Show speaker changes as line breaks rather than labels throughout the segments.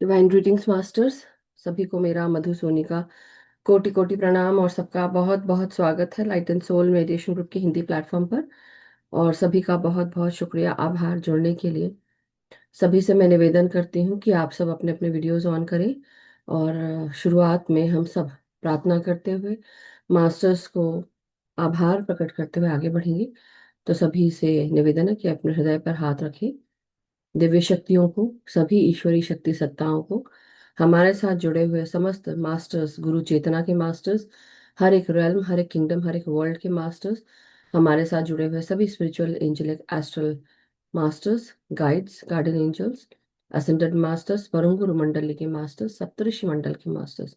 Divine greetings masters. सभी को मेरा मधु सोनी का कोटि कोटि प्रणाम और सबका बहुत बहुत स्वागत है light and soul meditation group के हिंदी प्लेटफॉर्म पर। और सभी का बहुत बहुत शुक्रिया, आभार जुड़ने के लिए। सभी से मैं निवेदन करती हूँ कि आप सब अपने अपने वीडियोस ऑन करें और शुरुआत में हम सब प्रार्थना करते हुए मास्टर्स को आभार प्रकट करते हुए आगे बढ़ेंगे। तो सभी से निवेदन है कि अपने हृदय पर हाथ रखें। दिव्य शक्तियों को, सभी ईश्वरी शक्ति सत्ताओं को, हमारे साथ जुड़े हुए समस्त मास्टर्स, गुरु चेतना के मास्टर्स, हर एक रेल्म, हर एक किंगडम, हर एक वर्ल्ड के मास्टर्स, हमारे साथ जुड़े हुए सभी spiritual angelic astral masters, guides, guardian angels, ascended masters, परम गुरु मंडली के मास्टर्स, सप्तऋषि मंडल के मास्टर्स,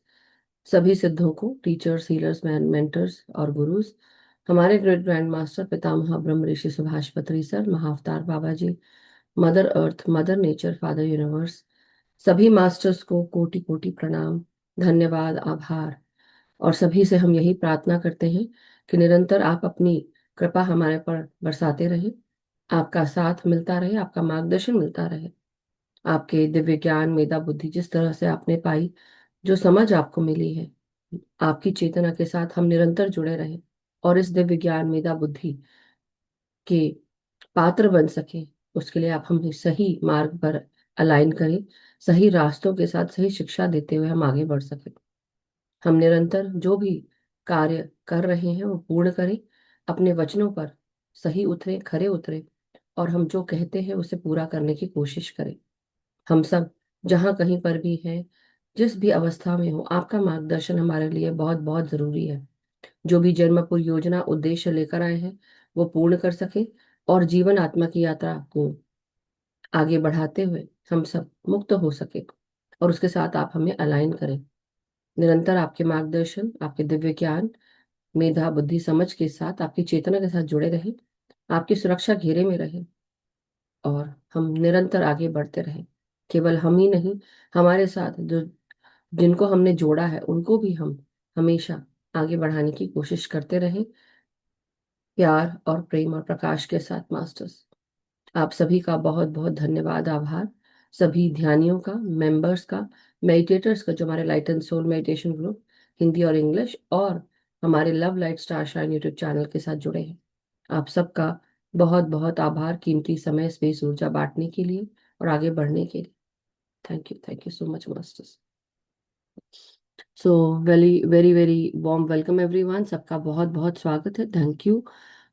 सभी सिद्धों को, टीचर्स, हीलर्स, मेंटर्स और गुरुज, हमारे ग्रेट ग्रैंड मास्टर पितामह ब्रह्म ऋषि Subhash Patri sir, Mahavatar Baba ji, mother earth, mother nature, father universe, सभी मास्टर्स को कोटि कोटि प्रणाम, धन्यवाद, आभार। और सभी से हम यही प्रार्थना करते हैं कि निरंतर आप अपनी कृपा हमारे पर बरसाते रहें, आपका साथ मिलता रहे, आपका मार्गदर्शन मिलता रहे। आपके दिव्य ज्ञान, मेधा, बुद्धि जिस तरह से आपने पाई, जो समझ आपको मिली है, आपकी चेतना के साथ हम निरंतर जुड़े रहें और इस दिव्य ज्ञान, मेधा, बुद्धि के पात्र बन सके। उसके लिए आप हमें सही मार्ग पर अलाइन करें, सही रास्तों के साथ सही शिक्षा देते हुए हम आगे बढ़ सकें। हम निरंतर जो भी कार्य कर रहे हैं वो पूर्ण करें, अपने वचनों पर सही उतरे, खरे उतरे, और हम जो कहते हैं उसे पूरा करने की कोशिश करें। हम सब जहाँ कहीं पर भी हैं, जिस भी अवस्था में हो, आपका मार्गदर्शन हमारे लिए बहुत बहुत जरूरी है। जो भी जन्मपुर योजना उद्देश्य लेकर आए हैं वो पूर्ण कर सके और जीवन आत्मा की यात्रा को आगे बढ़ाते हुए हम सब मुक्त हो सके। और उसके साथ आप हमें अलाइन करें। निरंतर आपके मार्गदर्शन, आपके दिव्य ज्ञान, मेधा, बुद्धि, समझ के साथ आपकी चेतना के साथ जुड़े रहें, आपकी सुरक्षा घेरे में रहे और हम निरंतर आगे बढ़ते रहें। केवल हम ही नहीं, हमारे साथ जो जिनको हमने जोड़ा है उनको भी हम हमेशा आगे बढ़ाने की कोशिश करते रहें, प्यार और प्रेम और प्रकाश के साथ मास्टर्स। आप सभी का बहुत बहुत धन्यवाद, आभार। सभी ध्यानियों का, मेंबर्स का, मेडिटेटर्स का, जो हमारे light and soul meditation group Hindi और इंग्लिश और हमारे love light star shine YouTube channel के साथ जुड़े हैं। आप सबका बहुत बहुत आभार, कीमती समय, स्पेस, ऊर्जा बांटने के लिए और आगे बढ़ने के लिए। Thank you so much masters. So very very very warm welcome everyone, सबका बहुत बहुत स्वागत है, थैंक यू।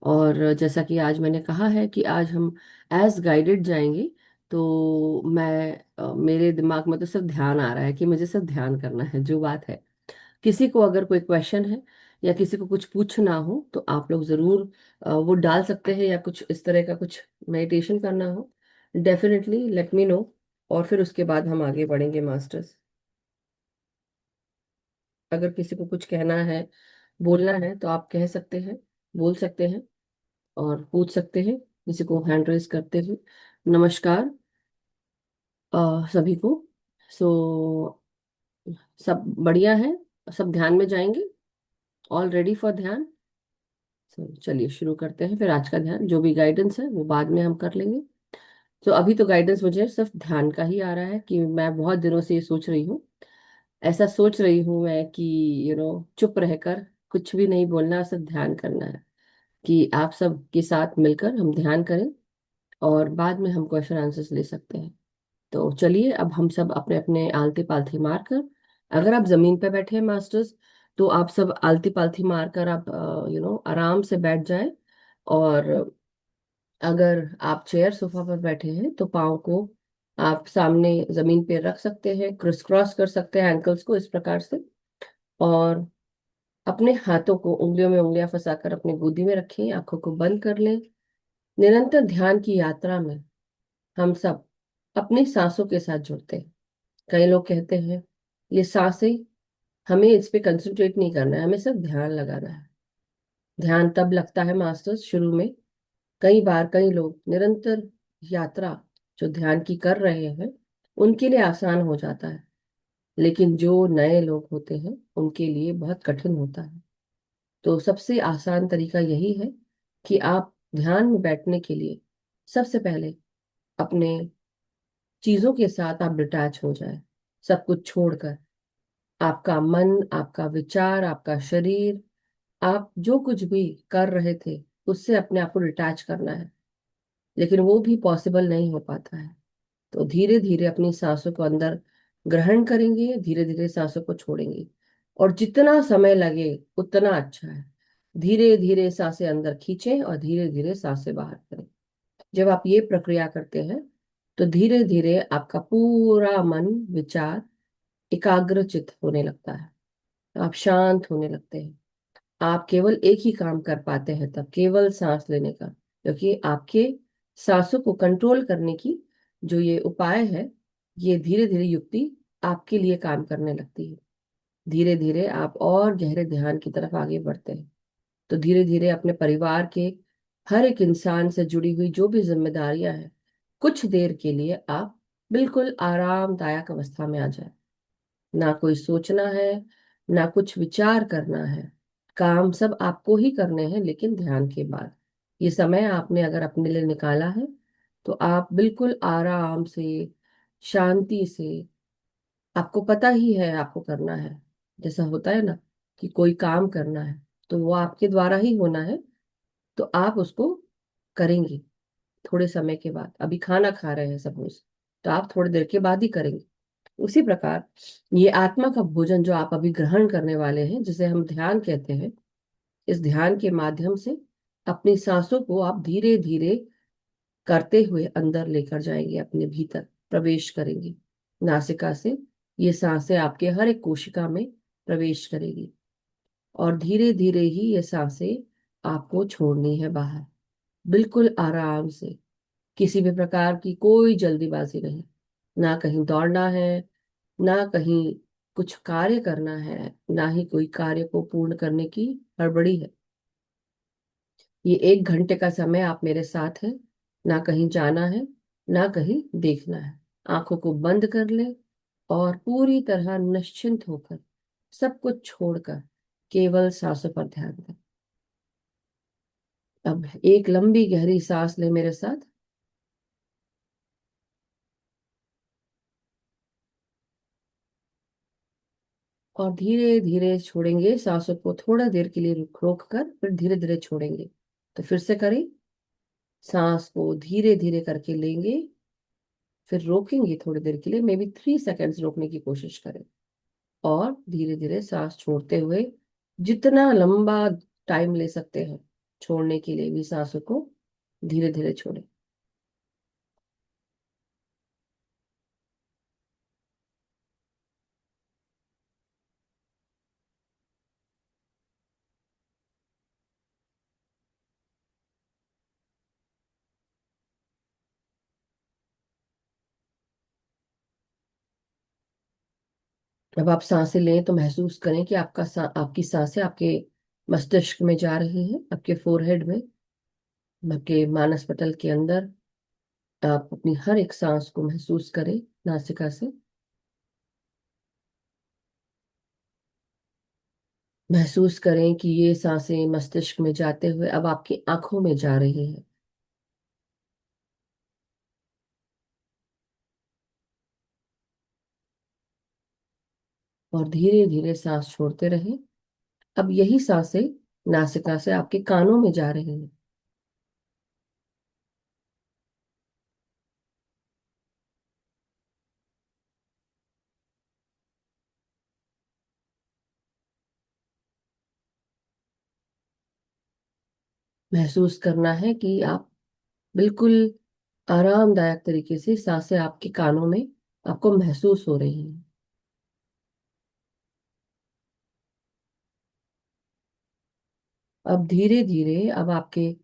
और जैसा कि आज मैंने कहा है कि आज हम एज गाइडेड जाएंगे। तो मेरे दिमाग में तो सिर्फ ध्यान आ रहा है कि मुझे सिर्फ ध्यान करना है, जो बात है। किसी को अगर कोई क्वेश्चन है या किसी को कुछ पूछना हो तो आप लोग ज़रूर वो डाल सकते हैं, या कुछ इस तरह का कुछ मेडिटेशन करना हो, डेफिनेटली लेट मी नो। और फिर उसके बाद हम आगे बढ़ेंगे मास्टर्स। अगर किसी को कुछ कहना है, बोलना है, तो आप कह सकते हैं, बोल सकते हैं और पूछ सकते हैं किसी को हैंड रेज करते हुए। नमस्कार सभी को। सो सब बढ़िया है, सब ध्यान में जाएंगे, ऑल रेडी फॉर ध्यान। चलिए शुरू करते हैं। फिर आज का ध्यान, जो भी गाइडेंस है वो बाद में हम कर लेंगे। तो अभी तो गाइडेंस मुझे सिर्फ ध्यान का ही आ रहा है कि मैं बहुत दिनों से ये सोच रही हूँ, ऐसा सोच रही हूँ मैं कि चुप रहकर कुछ भी नहीं बोलना, सिर्फ ध्यान करना है। कि आप सब के साथ मिलकर हम ध्यान करें और बाद में हम क्वेश्चन आंसर्स ले सकते हैं। तो चलिए अब हम सब अपने अपने आलती पालथी मार कर, अगर आप जमीन पे बैठे हैं मास्टर्स, तो आप सब आलती पालथी मार कर आप आराम से बैठ जाएं। और अगर आप चेयर सोफा पर बैठे हैं तो पाँव को आप सामने जमीन पे रख सकते हैं, क्रिस क्रॉस कर सकते हैं एंकल्स को इस प्रकार से। और अपने हाथों को उंगलियों में उंगलियां फंसाकर अपनी गोदी में रखें, आंखों को बंद कर लें। निरंतर ध्यान की यात्रा में हम सब अपनी सांसों के साथ जुड़ते हैं। कई लोग कहते हैं ये सांसें, हमें इस पे कंसंट्रेट नहीं करना है, हमें सिर्फ ध्यान लगाना है। ध्यान तब लगता है मास्टर्स शुरू में, कई बार कई लोग निरंतर यात्रा जो ध्यान की कर रहे हैं उनके लिए आसान हो जाता है, लेकिन जो नए लोग होते हैं उनके लिए बहुत कठिन होता है। तो सबसे आसान तरीका यही है कि आप ध्यान में बैठने के लिए सबसे पहले अपने चीजों के साथ आप डिटैच हो जाए। सब कुछ छोड़कर, आपका मन, आपका विचार, आपका शरीर, आप जो कुछ भी कर रहे थे उससे अपने आप को डिटैच करना है। लेकिन वो भी पॉसिबल नहीं हो पाता है। तो धीरे धीरे अपनी सांसों को अंदर ग्रहण करेंगे, धीरे धीरे सांसों को छोड़ेंगे। और जितना समय लगे उतना अच्छा है। धीरे धीरे सांसें अंदर खींचें और धीरे धीरे सांसें बाहर करें। जब आप ये प्रक्रिया करते हैं तो धीरे धीरे आपका पूरा मन, विचार एकाग्रचित होने लगता है। आप शांत होने लगते हैं। आप केवल एक ही काम कर पाते हैं तब, केवल सांस लेने का। क्योंकि आपके सांसों को कंट्रोल करने की जो ये उपाय है, ये धीरे धीरे युक्ति आपके लिए काम करने लगती है। धीरे धीरे आप और गहरे ध्यान की तरफ आगे बढ़ते हैं। तो धीरे धीरे अपने परिवार के हर एक इंसान से जुड़ी हुई जो भी जिम्मेदारियां हैं, कुछ देर के लिए आप बिल्कुल आरामदायक अवस्था में आ जाए। ना कोई सोचना है, ना कुछ विचार करना है। काम सब आपको ही करने हैं, लेकिन ध्यान के बाद। ये समय आपने अगर अपने लिए निकाला है तो आप बिल्कुल आराम से, शांति से, आपको पता ही है आपको करना है। जैसा होता है ना कि कोई काम करना है तो वो आपके द्वारा ही होना है, तो आप उसको करेंगे थोड़े समय के बाद। अभी खाना खा रहे हैं सपोज, तो आप थोड़ी देर के बाद ही करेंगे। उसी प्रकार ये आत्मा का भोजन जो आप अभी ग्रहण करने वाले हैं, जिसे हम ध्यान कहते हैं, इस ध्यान के माध्यम से अपनी सांसों को आप धीरे धीरे करते हुए अंदर लेकर जाएंगे, अपने भीतर प्रवेश करेंगे। नासिका से ये सांसें आपके हर एक कोशिका में प्रवेश करेगी और धीरे धीरे ही ये सांसें आपको छोड़नी है बाहर, बिल्कुल आराम से। किसी भी प्रकार की कोई जल्दीबाजी नहीं। ना कहीं दौड़ना है, ना कहीं कुछ कार्य करना है, ना ही कोई कार्य को पूर्ण करने की हड़बड़ी है। ये 1 घंटे का समय आप मेरे साथ हैं। ना कहीं जाना है, ना कहीं देखना है। आंखों को बंद कर ले और पूरी तरह निश्चिंत होकर, सब कुछ छोड़कर केवल सांसों पर ध्यान दें। अब एक लंबी गहरी सांस ले मेरे साथ और धीरे धीरे छोड़ेंगे सांसों को। थोड़ा देर के लिए रुक रोक कर फिर धीरे धीरे छोड़ेंगे। तो फिर से करें। सांस को धीरे धीरे करके लेंगे, फिर रोकेंगे थोड़ी देर के लिए, मे बी 3 सेकेंड्स रोकने की कोशिश करें। और धीरे धीरे सांस छोड़ते हुए जितना लंबा टाइम ले सकते हैं छोड़ने के लिए भी सांसों को धीरे धीरे छोड़ें। जब आप सांसें लें तो महसूस करें कि आपकी सांसें आपके मस्तिष्क में जा रही हैं, आपके फोरहेड में, आपके मानस पटल के अंदर। आप अपनी हर एक सांस को महसूस करें नासिका से। महसूस करें कि ये सांसें मस्तिष्क में जाते हुए अब आपकी आंखों में जा रही हैं। और धीरे धीरे सांस छोड़ते रहें। अब यही सांसें नासिका से आपके कानों में जा रही हैं। महसूस करना है कि आप बिल्कुल आरामदायक तरीके से सांसें आपके कानों में आपको महसूस हो रही हैं। अब धीरे धीरे अब आपके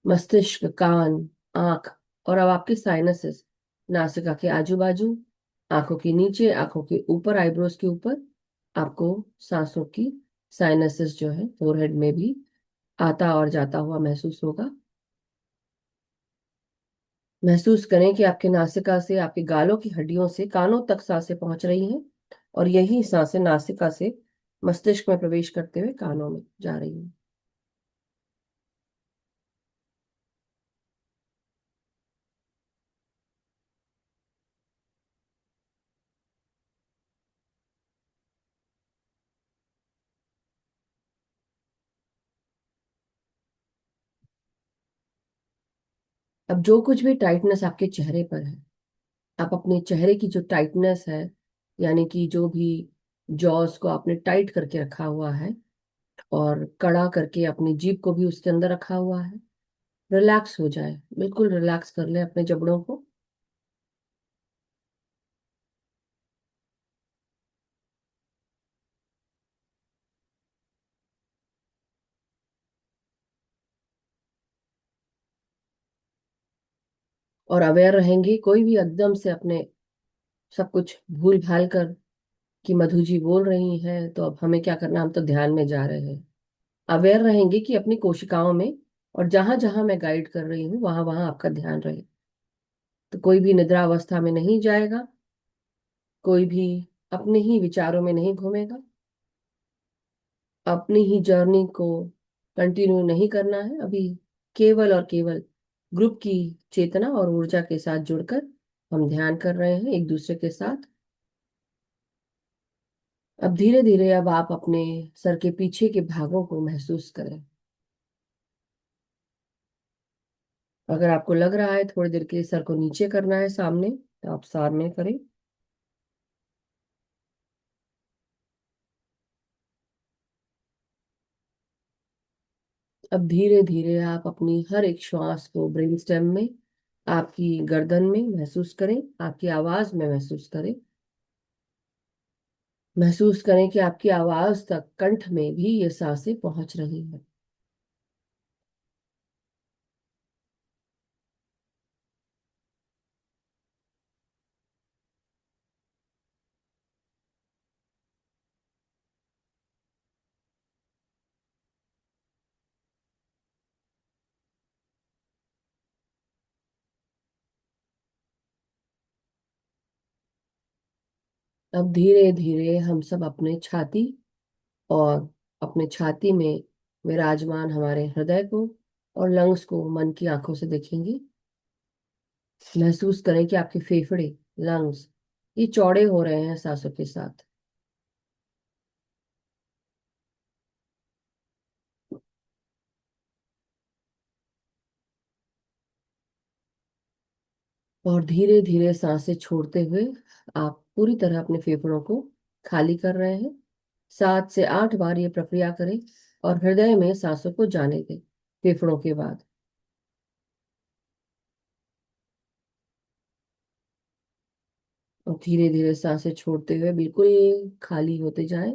मस्तिष्क, कान, आंख और अब आपके साइनसेस, नासिका के आजू बाजू, आंखों के नीचे, आंखों के ऊपर, आईब्रोज के ऊपर, आपको सांसों की साइनसेस जो है फोरहेड में भी आता और जाता हुआ महसूस होगा। महसूस करें कि आपके नासिका से, आपके गालों की हड्डियों से कानों तक सांसें पहुंच रही हैं और यही सांसें नासिका से मस्तिष्क में प्रवेश करते हुए कानों में जा रही हैं। अब जो कुछ भी टाइटनेस आपके चेहरे पर है, आप अपने चेहरे की जो टाइटनेस है, यानी कि जो भी जॉस को आपने टाइट करके रखा हुआ है और कड़ा करके अपनी जीभ को भी उसके अंदर रखा हुआ है, रिलैक्स हो जाए, बिल्कुल रिलैक्स कर ले अपने जबड़ों को। और अवेयर रहेंगे, कोई भी एकदम से अपने सब कुछ भूल भाल कर कि मधु जी बोल रही हैं तो अब हमें क्या करना, हम तो ध्यान में जा रहे हैं। अवेयर रहेंगे कि अपनी कोशिकाओं में, और जहां जहां मैं गाइड कर रही हूँ वहां वहां आपका ध्यान रहे। तो कोई भी निद्रा अवस्था में नहीं जाएगा, कोई भी अपने ही विचारों में नहीं घूमेगा, अपनी ही जर्नी को कंटिन्यू नहीं करना है अभी। केवल और केवल ग्रुप की चेतना और ऊर्जा के साथ जुड़कर हम ध्यान कर रहे हैं एक दूसरे के साथ। अब धीरे धीरे अब आप अपने सर के पीछे के भागों को महसूस करें। अगर आपको लग रहा है थोड़ी देर के लिए सर को नीचे करना है सामने, तो आप सामने करें। अब धीरे धीरे आप अपनी हर एक श्वास को ब्रेन स्टेम में, आपकी गर्दन में महसूस करें, आपकी आवाज में महसूस करें। महसूस करें कि आपकी आवाज तक, कंठ में भी ये सांसें पहुंच रही हैं। अब धीरे धीरे हम सब अपने छाती और अपने छाती में विराजमान हमारे हृदय को और लंग्स को मन की आंखों से देखेंगे। महसूस करें कि आपके फेफड़े, लंग्स, ये चौड़े हो रहे हैं सांसों के साथ। और धीरे धीरे सांसें छोड़ते हुए आप पूरी तरह अपने फेफड़ों को खाली कर रहे हैं। 7 से 8 बार ये प्रक्रिया करें और हृदय में सांसों को जाने दें फेफड़ों के बाद। और धीरे धीरे सांसें छोड़ते हुए बिल्कुल खाली होते जाएं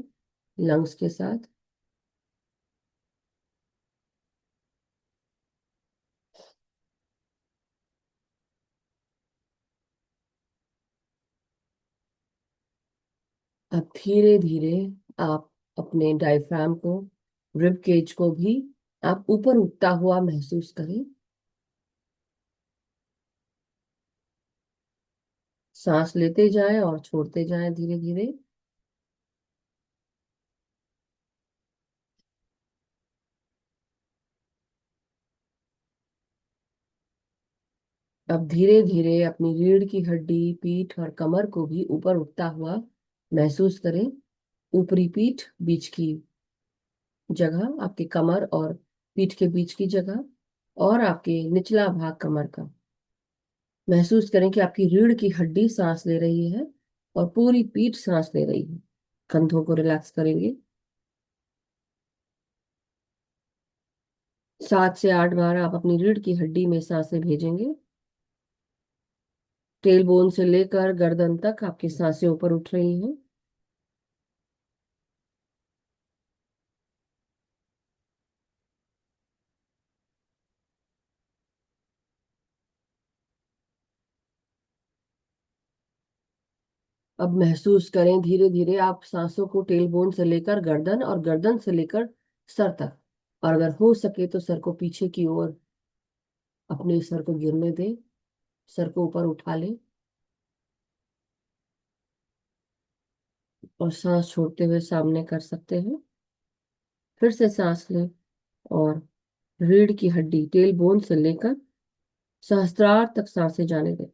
लंग्स के साथ। अब धीरे धीरे आप अपने डायफ्राम को, रिब केज को भी आप ऊपर उठता हुआ महसूस करें। सांस लेते जाएं और छोड़ते जाएं धीरे धीरे। अब धीरे धीरे अपनी रीढ़ की हड्डी, पीठ और कमर को भी ऊपर उठता हुआ महसूस करें। ऊपरी पीठ, बीच की जगह, आपके कमर और पीठ के बीच की जगह, और आपके निचला भाग कमर का। महसूस करें कि आपकी रीढ़ की हड्डी सांस ले रही है और पूरी पीठ सांस ले रही है। कंधों को रिलैक्स करेंगे। 7 से 8 बार आप अपनी रीढ़ की हड्डी में सांसें भेजेंगे। टेल बोन से लेकर गर्दन तक आपकी सांसें ऊपर उठ रही हैं। अब महसूस करें धीरे धीरे आप सांसों को टेल बोन से लेकर गर्दन और गर्दन से लेकर सर तक, और अगर हो सके तो सर को पीछे की ओर अपने सर को गिरने दें। सर को ऊपर उठा लें और सांस छोड़ते हुए सामने कर सकते हैं। फिर से सांस लें और रीढ़ की हड्डी, टेल बोन से लेकर सहस्त्रार तक सांसें जाने दें।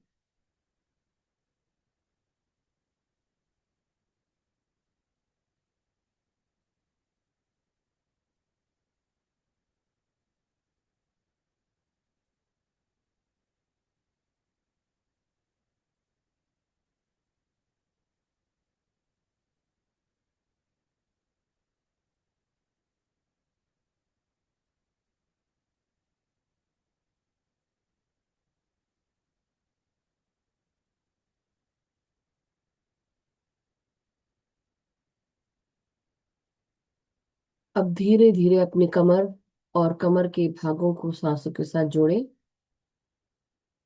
अब धीरे धीरे अपनी कमर और कमर के भागों को सांसों के साथ जोड़ें।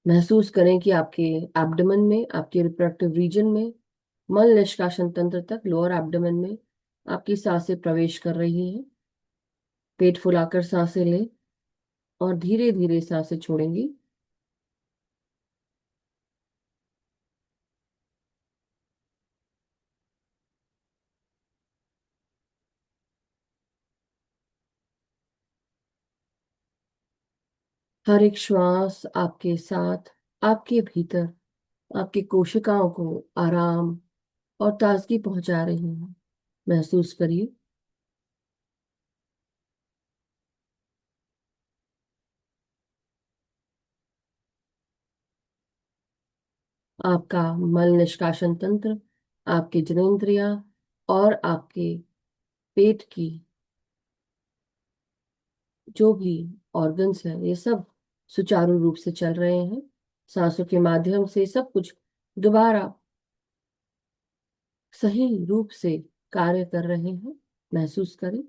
महसूस करें कि आपके एब्डोमेन में, आपके रिप्रोडक्टिव रीजन में, मल निष्कासन तंत्र तक, लोअर एब्डोमेन में आपकी सांसें प्रवेश कर रही हैं। पेट फुलाकर सांसें लें और धीरे धीरे सांसें छोड़ेंगी। हर एक श्वास आपके साथ, आपके भीतर, आपकी कोशिकाओं को आराम और ताजगी पहुंचा रही है। महसूस करिए। आपका मल निष्कासन तंत्र, आपके जननेंद्रियां और आपके पेट की जो भी ऑर्गन्स हैं, ये सब सुचारू रूप से चल रहे हैं। सांसों के माध्यम से सब कुछ दोबारा सही रूप से कार्य कर रहे हैं। महसूस करें।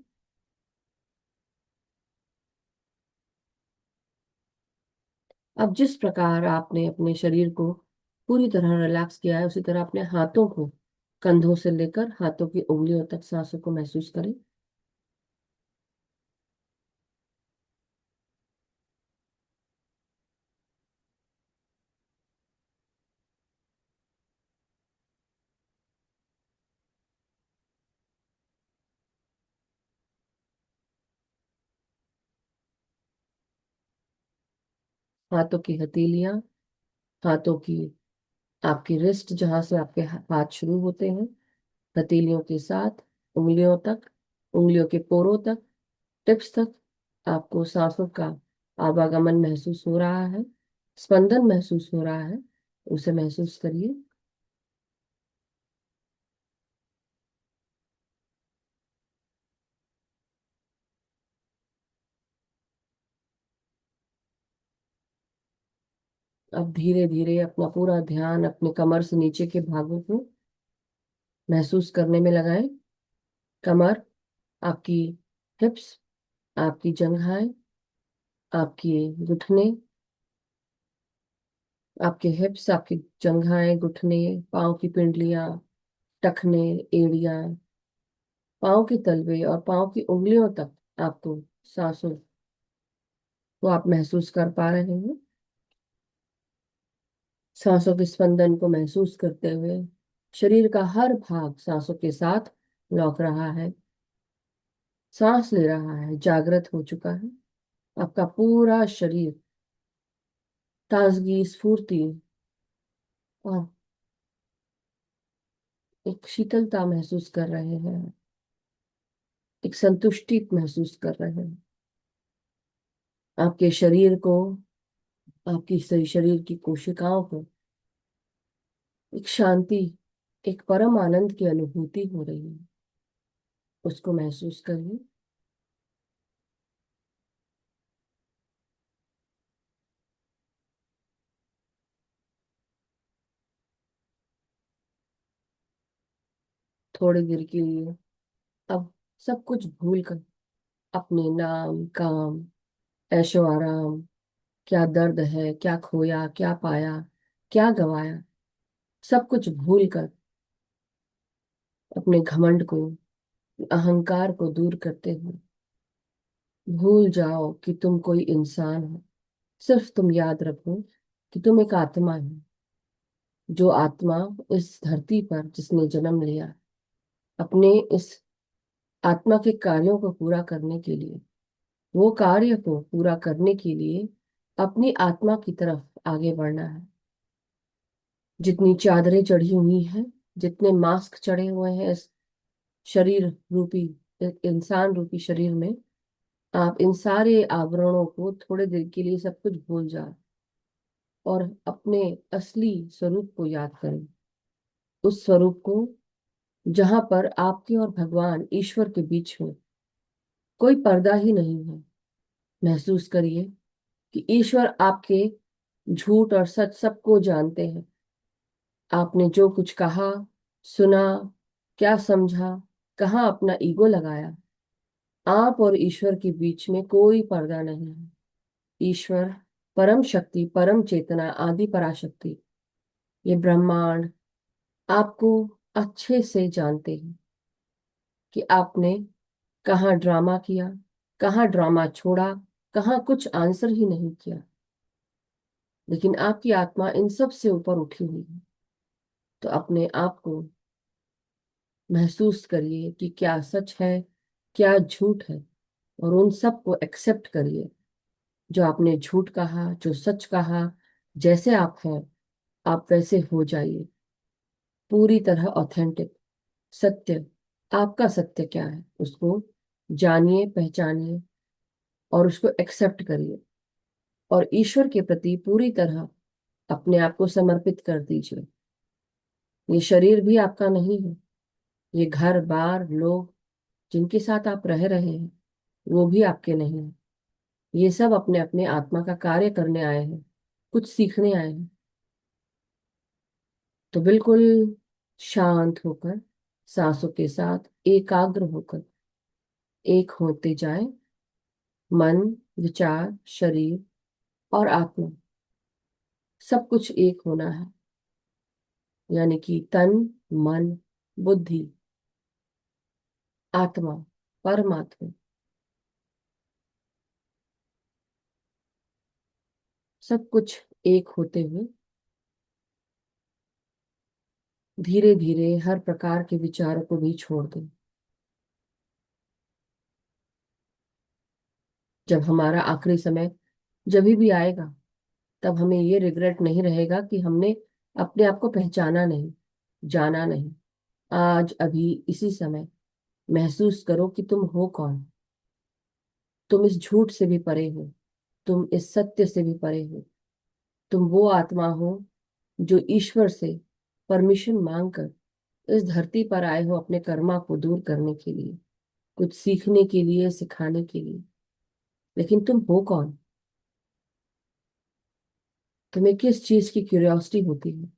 अब जिस प्रकार आपने अपने शरीर को पूरी तरह रिलैक्स किया है, उसी तरह अपने हाथों को कंधों से लेकर हाथों की उंगलियों तक सांसों को महसूस करें। हाथों की हथेलियां, हाथों की आपकी रिस्ट जहां से आपके हाथ शुरू होते हैं, हथेलियों के साथ उंगलियों तक, उंगलियों के पोरों तक, टिप्स तक आपको सांसों का आवागमन महसूस हो रहा है, स्पंदन महसूस हो रहा है। उसे महसूस करिए। अब धीरे धीरे अपना पूरा ध्यान अपने कमर से नीचे के भागों को महसूस करने में लगाएं। कमर, आपकी हिप्स, आपकी जंघाएं, आपकी घुटने, आपके हिप्स, आपकी जंघाएं, घुटने, पाँव की पिंडलियां, टखने, एड़ियां, पाँव के तलवे और पाँव की उंगलियों तक आपको सांसों को आप महसूस कर पा रहे हैं। सांसों के स्पंदन को महसूस करते हुए शरीर का हर भाग सांसों के साथ लौट रहा है, सांस ले रहा है, जागृत हो चुका है। आपका पूरा शरीर ताजगी, स्फूर्ति और एक शीतलता महसूस कर रहे हैं, एक संतुष्टि महसूस कर रहे हैं। आपके शरीर को, आपकी सही शरीर की कोशिकाओं को एक शांति, एक परम आनंद की अनुभूति हो रही है। उसको महसूस करिए। थोड़ी देर के लिए अब सब कुछ भूल कर अपने नाम, काम, ऐशो आराम, क्या दर्द है, क्या खोया, क्या पाया, क्या गवाया, सब कुछ भूल कर अपने घमंड को, अहंकार को दूर करते हुए भूल जाओ कि तुम कोई इंसान हो। सिर्फ तुम याद रखो कि तुम एक आत्मा है। जो आत्मा इस धरती पर जिसने जन्म लिया, अपने इस आत्मा के कार्यों को पूरा करने के लिए, वो कार्य को पूरा करने के लिए अपनी आत्मा की तरफ आगे बढ़ना है। जितनी चादरें चढ़ी हुई हैं, जितने मास्क चढ़े हुए हैं इस शरीर रूपी, इंसान रूपी शरीर में, आप इन सारे आवरणों को थोड़े देर के लिए सब कुछ भूल जाओ और अपने असली स्वरूप को याद करें। उस स्वरूप को जहां पर आपके और भगवान ईश्वर के बीच में कोई पर्दा ही नहीं है। महसूस करिए कि ईश्वर आपके झूठ और सच सबको जानते हैं। आपने जो कुछ कहा, सुना, क्या समझा, कहाँ अपना ईगो लगाया, आप और ईश्वर के बीच में कोई पर्दा नहीं है। ईश्वर, परम शक्ति, परम चेतना, आदि पराशक्ति, ये ब्रह्मांड आपको अच्छे से जानते हैं कि आपने कहाँ ड्रामा किया, कहाँ ड्रामा छोड़ा, कहाँ कुछ आंसर ही नहीं किया। लेकिन आपकी आत्मा इन सब से ऊपर उठी हुई है। तो अपने आप को महसूस करिए कि क्या सच है, क्या झूठ है, और उन सब को एक्सेप्ट करिए। जो आपने झूठ कहा, जो सच कहा, जैसे आप हैं आप वैसे हो जाइए, पूरी तरह ऑथेंटिक। सत्य, आपका सत्य क्या है उसको जानिए, पहचानिए और उसको एक्सेप्ट करिए। और ईश्वर के प्रति पूरी तरह अपने आप को समर्पित कर दीजिए। ये शरीर भी आपका नहीं है। ये घर बार लोग जिनके साथ आप रह रहे हैं वो भी आपके नहीं है। ये सब अपने अपने आत्मा का कार्य करने आए हैं, कुछ सीखने आए हैं। तो बिल्कुल शांत होकर, सांसों के साथ एकाग्र होकर एक होते जाएं। मन, विचार, शरीर और आत्मा, सब कुछ एक होना है। यानी कि तन, मन, बुद्धि, आत्मा, परमात्मा, सब कुछ एक होते हुए धीरे धीरे हर प्रकार के विचारों को भी छोड़ दें। जब हमारा आखिरी समय जब भी आएगा, तब हमें ये रिग्रेट नहीं रहेगा कि हमने अपने आप को पहचाना नहीं, जाना नहीं। आज अभी इसी समय महसूस करो कि तुम हो कौन। तुम इस झूठ से भी परे हो, तुम इस सत्य से भी परे हो। तुम वो आत्मा हो जो ईश्वर से परमिशन मांगकर इस धरती पर आए हो अपने कर्मा को दूर करने के लिए, कुछ सीखने के लिए, सिखाने के लिए। लेकिन तुम हो कौन? तुम्हें किस चीज की क्यूरियोसिटी होती है?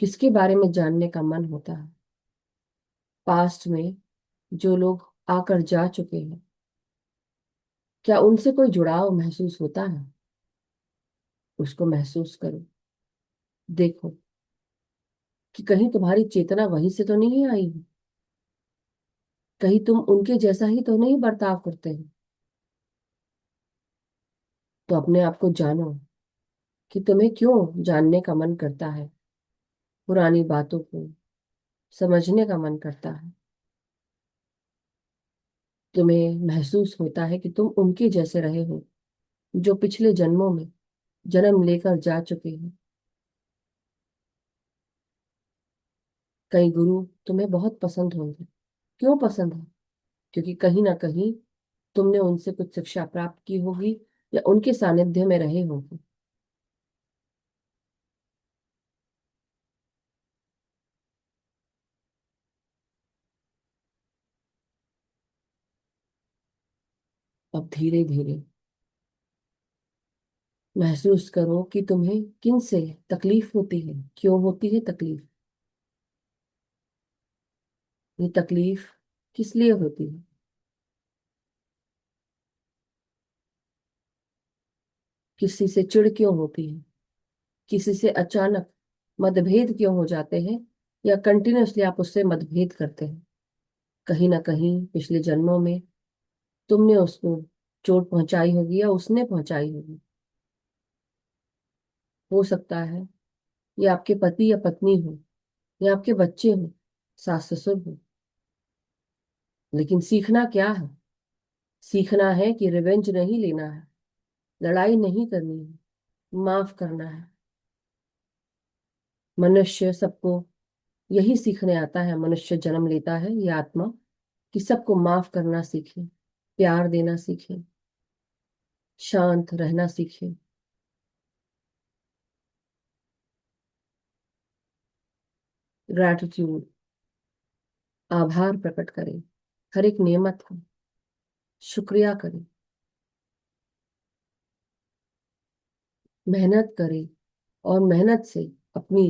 किसके बारे में जानने का मन होता है? पास्ट में जो लोग आकर जा चुके हैं, क्या उनसे कोई जुड़ाव महसूस होता है? उसको महसूस करो। देखो कि कहीं तुम्हारी चेतना वहीं से तो नहीं आई है। कहीं तुम उनके जैसा ही तो नहीं बर्ताव करते हो। तो अपने आप को जानो कि तुम्हें क्यों जानने का मन करता है, पुरानी बातों को समझने का मन करता है। तुम्हें महसूस होता है कि तुम उनके जैसे रहे हो जो पिछले जन्मों में जन्म लेकर जा चुके हैं। कई गुरु तुम्हें बहुत पसंद होंगे। क्यों पसंद है? क्योंकि कहीं ना कहीं तुमने उनसे कुछ शिक्षा प्राप्त की होगी या उनके सानिध्य में रहे होगे। अब धीरे धीरे महसूस करो कि तुम्हें किन से तकलीफ होती है, क्यों होती है तकलीफ। ये तकलीफ किस लिए होती है? किसी से चिढ़ क्यों होती है? किसी से अचानक मतभेद क्यों हो जाते हैं, या कंटिन्यूअसली आप उससे मतभेद करते हैं? कहीं ना कहीं पिछले जन्मों में तुमने उसको चोट पहुंचाई होगी या उसने पहुंचाई होगी। हो सकता है ये आपके पति या पत्नी हो, या आपके बच्चे हो, सास ससुर हो। लेकिन सीखना क्या है? सीखना है कि रिवेंज नहीं लेना है, लड़ाई नहीं करनी है, माफ करना है। मनुष्य सबको यही सीखने आता है। मनुष्य जन्म लेता है, ये आत्मा, कि सबको माफ करना सीखे, प्यार देना सीखे, शांत रहना सीखे, ग्रैटिट्यूड, आभार प्रकट करें, हर एक नेमत का शुक्रिया करें, मेहनत करें और मेहनत से अपनी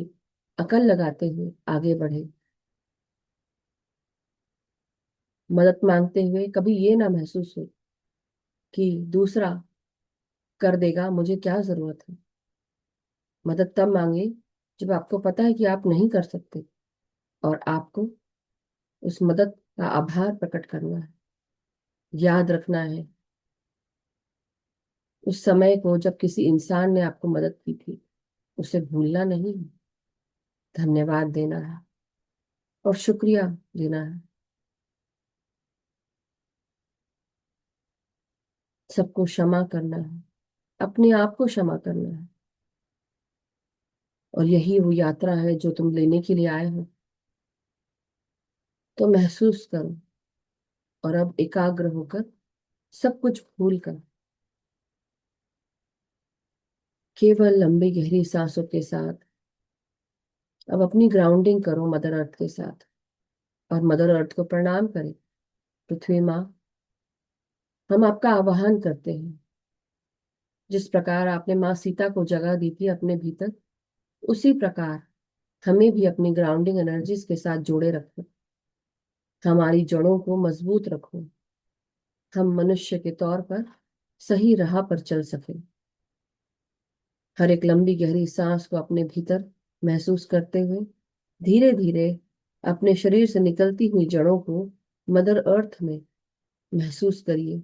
अकल लगाते हुए आगे बढ़े। मदद मांगते हुए कभी ये ना महसूस हो कि दूसरा कर देगा, मुझे क्या जरूरत है। मदद तब मांगे जब आपको पता है कि आप नहीं कर सकते, और आपको उस मदद का आभार प्रकट करना है, याद रखना है उस समय को जब किसी इंसान ने आपको मदद की थी। उसे भूलना नहीं है, धन्यवाद देना है और शुक्रिया देना है। सबको क्षमा करना है, अपने आप को क्षमा करना है। और यही वो यात्रा है जो तुम लेने के लिए आए हो। तो महसूस करो, और अब एकाग्र होकर, सब कुछ भूल कर, केवल लंबी गहरी सांसों के साथ अब अपनी ग्राउंडिंग करो मदर अर्थ के साथ। और मदर अर्थ को प्रणाम करें। पृथ्वी माँ, हम आपका आह्वान करते हैं। जिस प्रकार आपने माँ सीता को जगह दी थी अपने भीतर, उसी प्रकार हमें भी अपनी ग्राउंडिंग एनर्जीज के साथ जोड़े रखो। हमारी जड़ों को मजबूत रखो। हम मनुष्य के तौर पर सही राह पर चल सके। हर एक लंबी गहरी सांस को अपने भीतर महसूस करते हुए धीरे धीरे अपने शरीर से निकलती हुई जड़ों को मदर अर्थ में महसूस करिए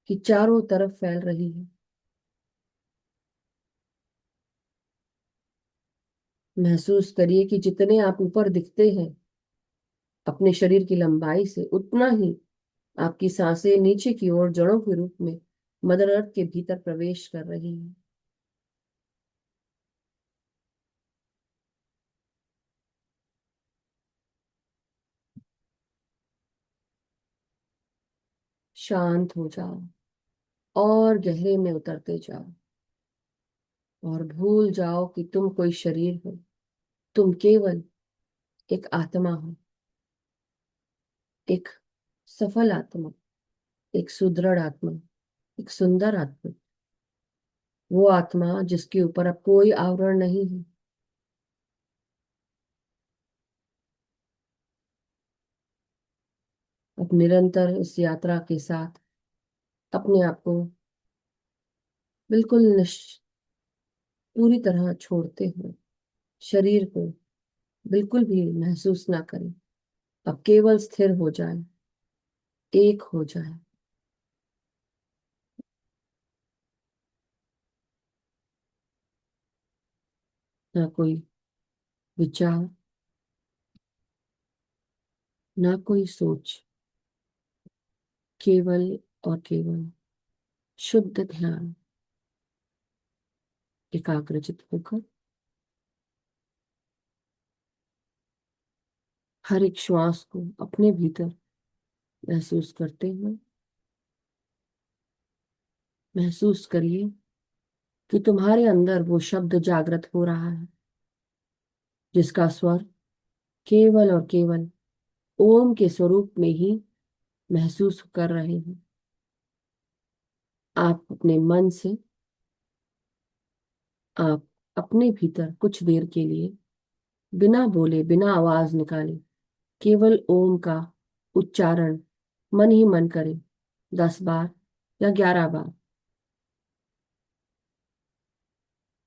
कि चारों तरफ फैल रही है। महसूस करिए कि जितने आप ऊपर दिखते हैं अपने शरीर की लंबाई से, उतना ही आपकी सांसें नीचे की ओर जड़ों के रूप में मदर अर्थ के भीतर प्रवेश कर रही हैं। शांत हो जाओ और गहरे में उतरते जाओ, और भूल जाओ कि तुम कोई शरीर हो। तुम केवल एक आत्मा हो, एक सफल आत्मा, एक सुदृढ़ आत्मा, एक सुंदर आत्मा। वो आत्मा जिसके ऊपर अब कोई आवरण नहीं है। अब निरंतर इस यात्रा के साथ अपने आप को बिल्कुल पूरी तरह छोड़ते हुए, शरीर को बिल्कुल भी महसूस ना करें। अब केवल स्थिर हो जाए, एक हो जाए। ना कोई विचार, ना कोई सोच, केवल और केवल शुद्ध ध्यान, एकाग्रचित होकर हर एक श्वास को अपने भीतर महसूस करते हुए महसूस करिए कि तुम्हारे अंदर वो शब्द जागृत हो रहा है, जिसका स्वर केवल और केवल ओम के स्वरूप में ही महसूस कर रहे हैं। आप अपने मन से, आप अपने भीतर कुछ देर के लिए बिना बोले, बिना आवाज निकाले, केवल ओम का उच्चारण मन ही मन करें, 10 बार या 11 बार।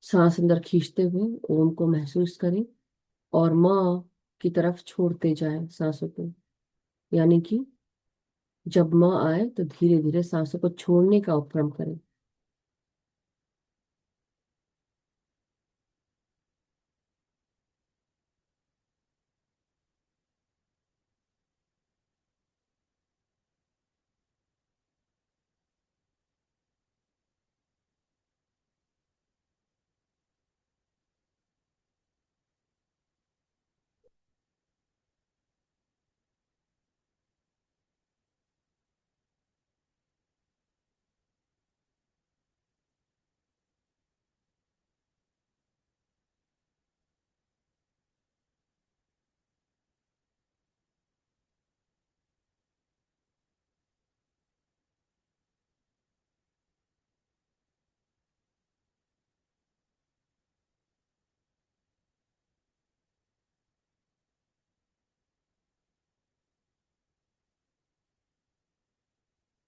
सांस अंदर खींचते हुए ओम को महसूस करें, और माँ की तरफ छोड़ते जाएं सांसों को। यानी कि जब माँ आए तो धीरे धीरे सांसों को छोड़ने का उपक्रम करें।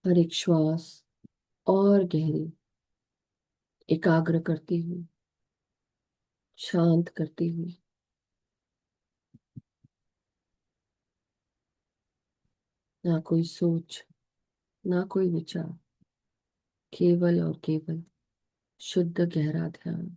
हर एक श्वास और गहरी एकाग्र करती हुई, शांत करती हुई। ना कोई सोच, ना कोई विचार, केवल और केवल शुद्ध गहरा ध्यान।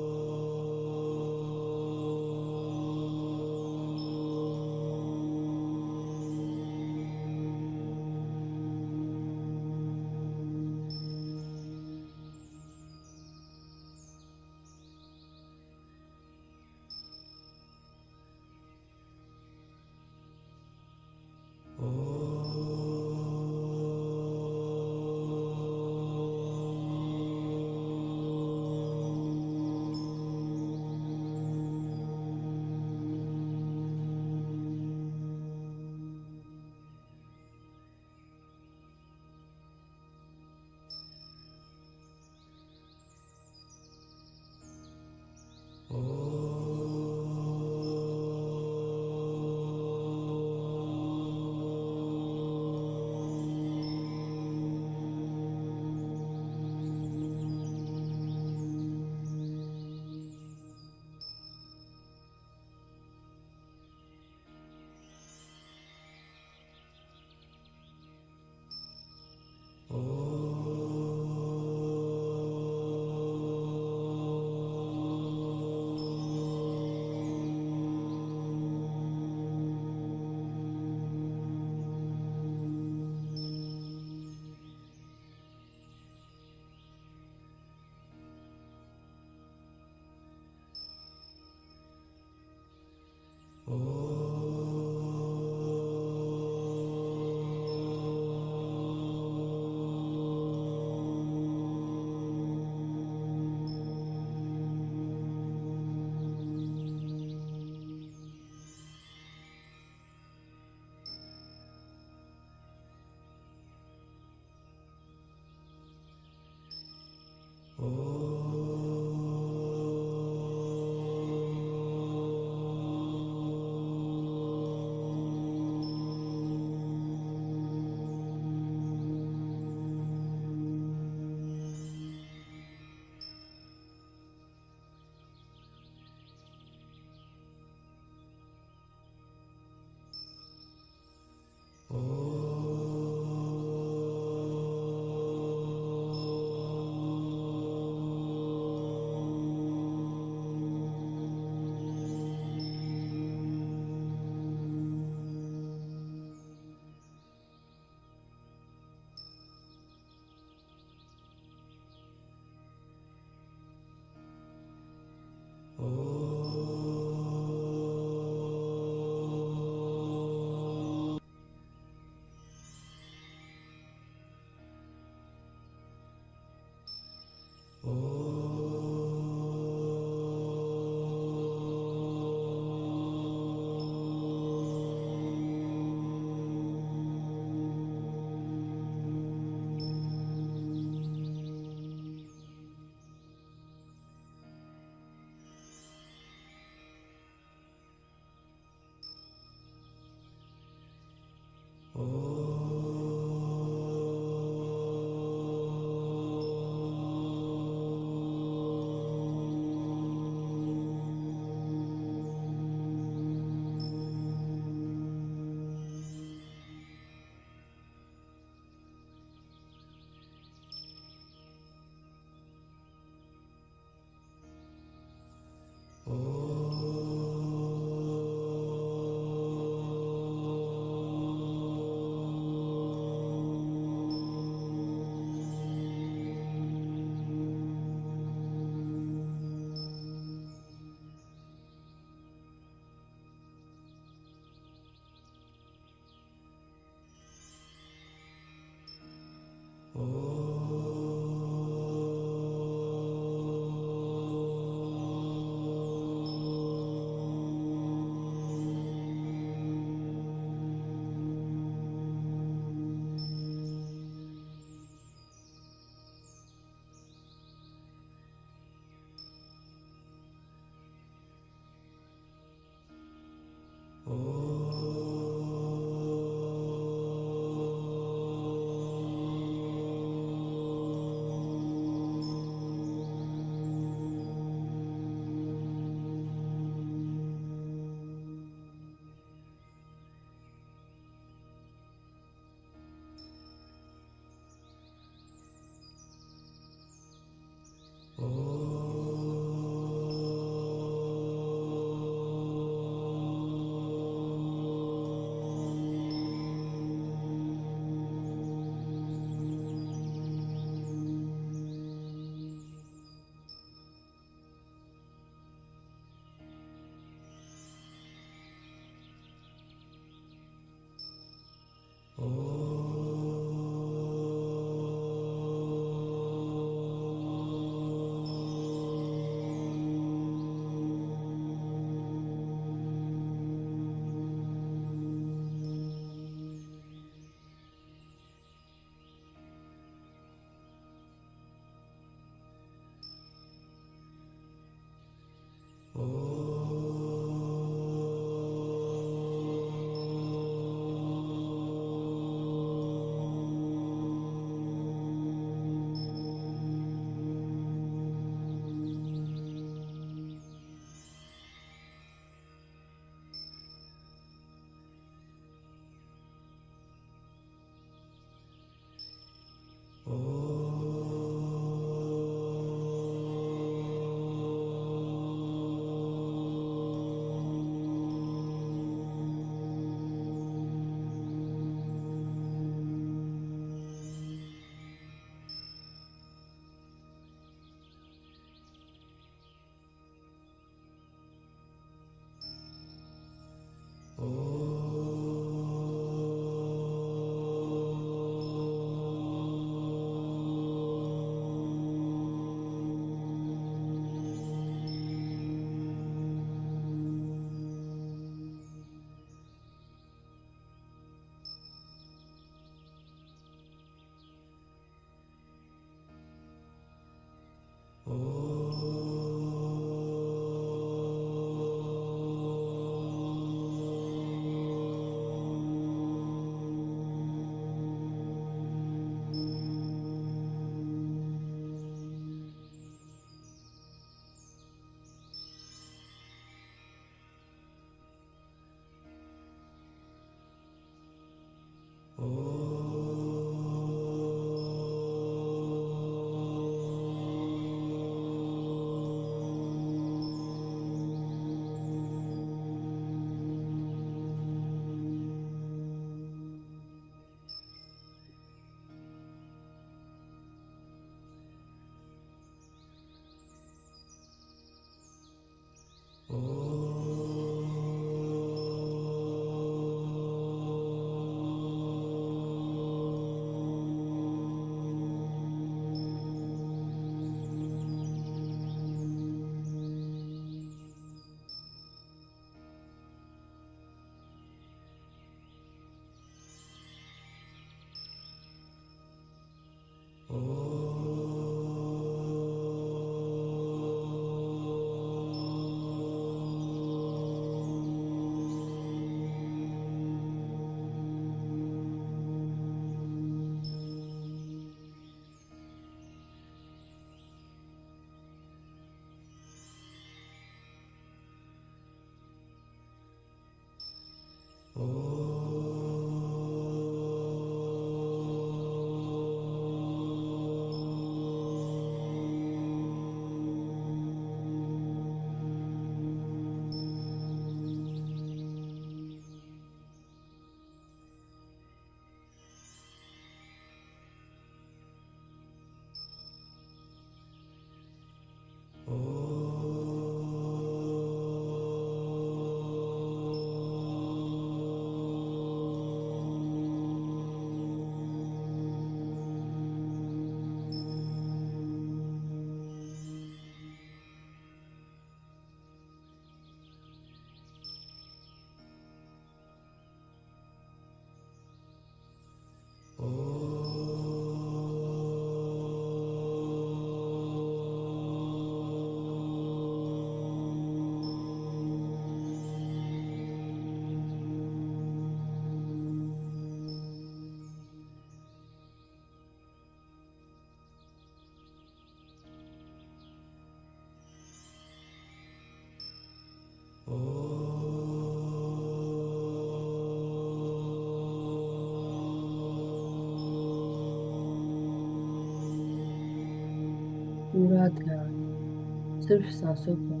पूरा ध्यान सिर्फ सांसों पर,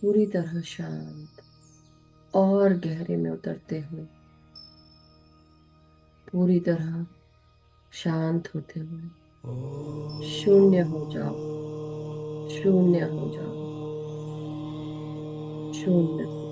पूरी तरह शांत और गहरे में उतरते हुए, पूरी तरह शांत होते हुए शून्य हो जाओ, शून्य हो जाओ, शून्य हो जाओ।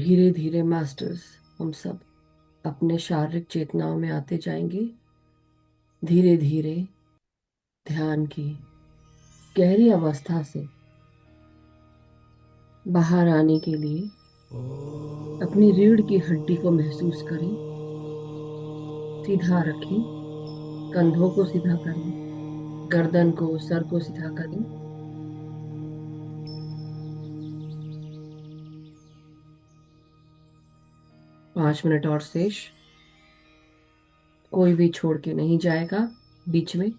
धीरे धीरे मास्टर्स, हम सब अपने शारीरिक चेतनाओं में आते जाएंगे। धीरे धीरे ध्यान की गहरी अवस्था से बाहर आने के लिए अपनी रीढ़ की हड्डी को महसूस करें। सीधा रखें, कंधों को सीधा करें, गर्दन को, सर को सीधा करें। 5 मिनट और शेष। कोई भी छोड़ के नहीं जाएगा बीच में।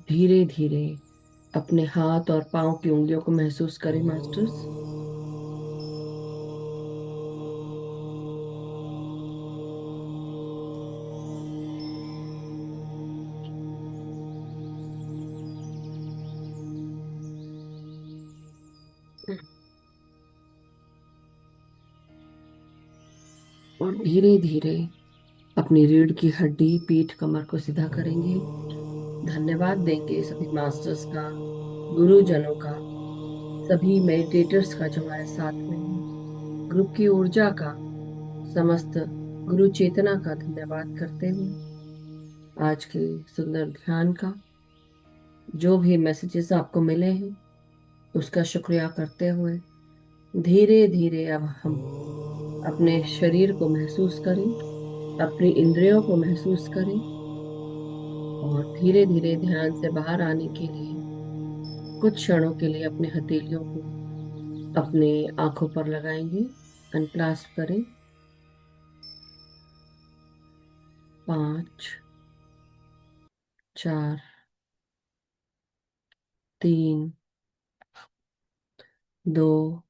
धीरे धीरे अपने हाथ और पांव की उंगलियों को महसूस करें मास्टर्स। और धीरे धीरे अपनी रीढ़ की हड्डी, पीठ, कमर को सीधा करेंगे। धन्यवाद देंगे सभी मास्टर्स का, गुरुजनों का, सभी मेडिटेटर्स का जो हमारे साथ में हैं, ग्रुप की ऊर्जा का, समस्त गुरु चेतना का धन्यवाद करते हुए आज के सुंदर ध्यान का जो भी मैसेजेस आपको मिले हैं उसका शुक्रिया करते हुए धीरे धीरे अब हम अपने शरीर को महसूस करें, अपनी इंद्रियों को महसूस करें और धीरे धीरे ध्यान से बाहर आने के लिए कुछ क्षणों के लिए अपने हथेलियों को अपने आंखों पर लगाएंगे। अनक्लास्प करें। 5, 4, 3, 2,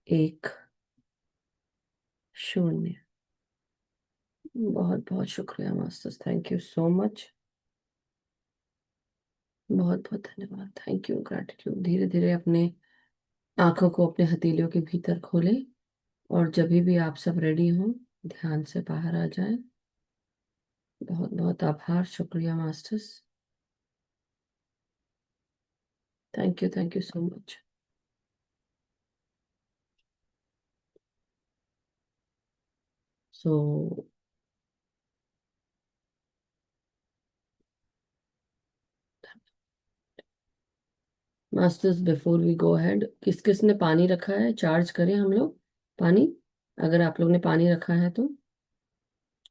1, 0। बहुत बहुत शुक्रिया masters, thank you so much. बहुत बहुत धन्यवाद, थैंक यू, ग्रैटिट्यूड। धीरे धीरे अपने आंखों को अपने हथेलियों के भीतर खोलें और जब भी आप सब रेडी हों ध्यान से बाहर आ जाएं। बहुत बहुत आभार, शुक्रिया masters, thank you so much. So masters, before we go ahead, किस किस ने पानी रखा है चार्ज करें हम लोग पानी। अगर आप लोग ने पानी रखा है तो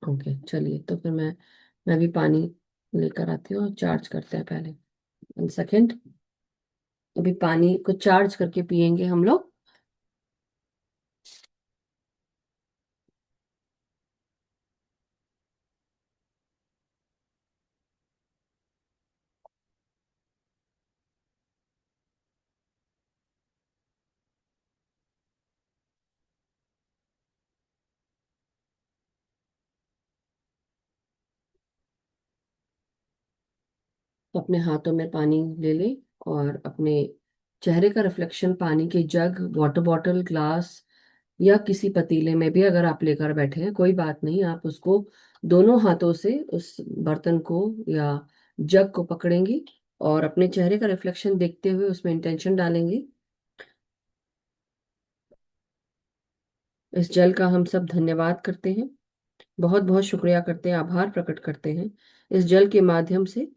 ओके, चलिए तो फिर मैं भी पानी लेकर आती हूँ और चार्ज करते हैं पहले। 1 सेकेंड। अभी पानी को चार्ज करके पियेंगे हम लोग। तो अपने हाथों में पानी ले लें और अपने चेहरे का रिफ्लेक्शन पानी के जग, वाटर बॉटल, ग्लास या किसी पतीले में भी अगर आप लेकर बैठे हैं, कोई बात नहीं, आप उसको दोनों हाथों से उस बर्तन को या जग को पकड़ेंगी और अपने चेहरे का रिफ्लेक्शन देखते हुए उसमें इंटेंशन डालेंगे। इस जल का हम सब धन्यवाद करते हैं, बहुत बहुत शुक्रिया करते हैं, आभार प्रकट करते हैं। इस जल के माध्यम से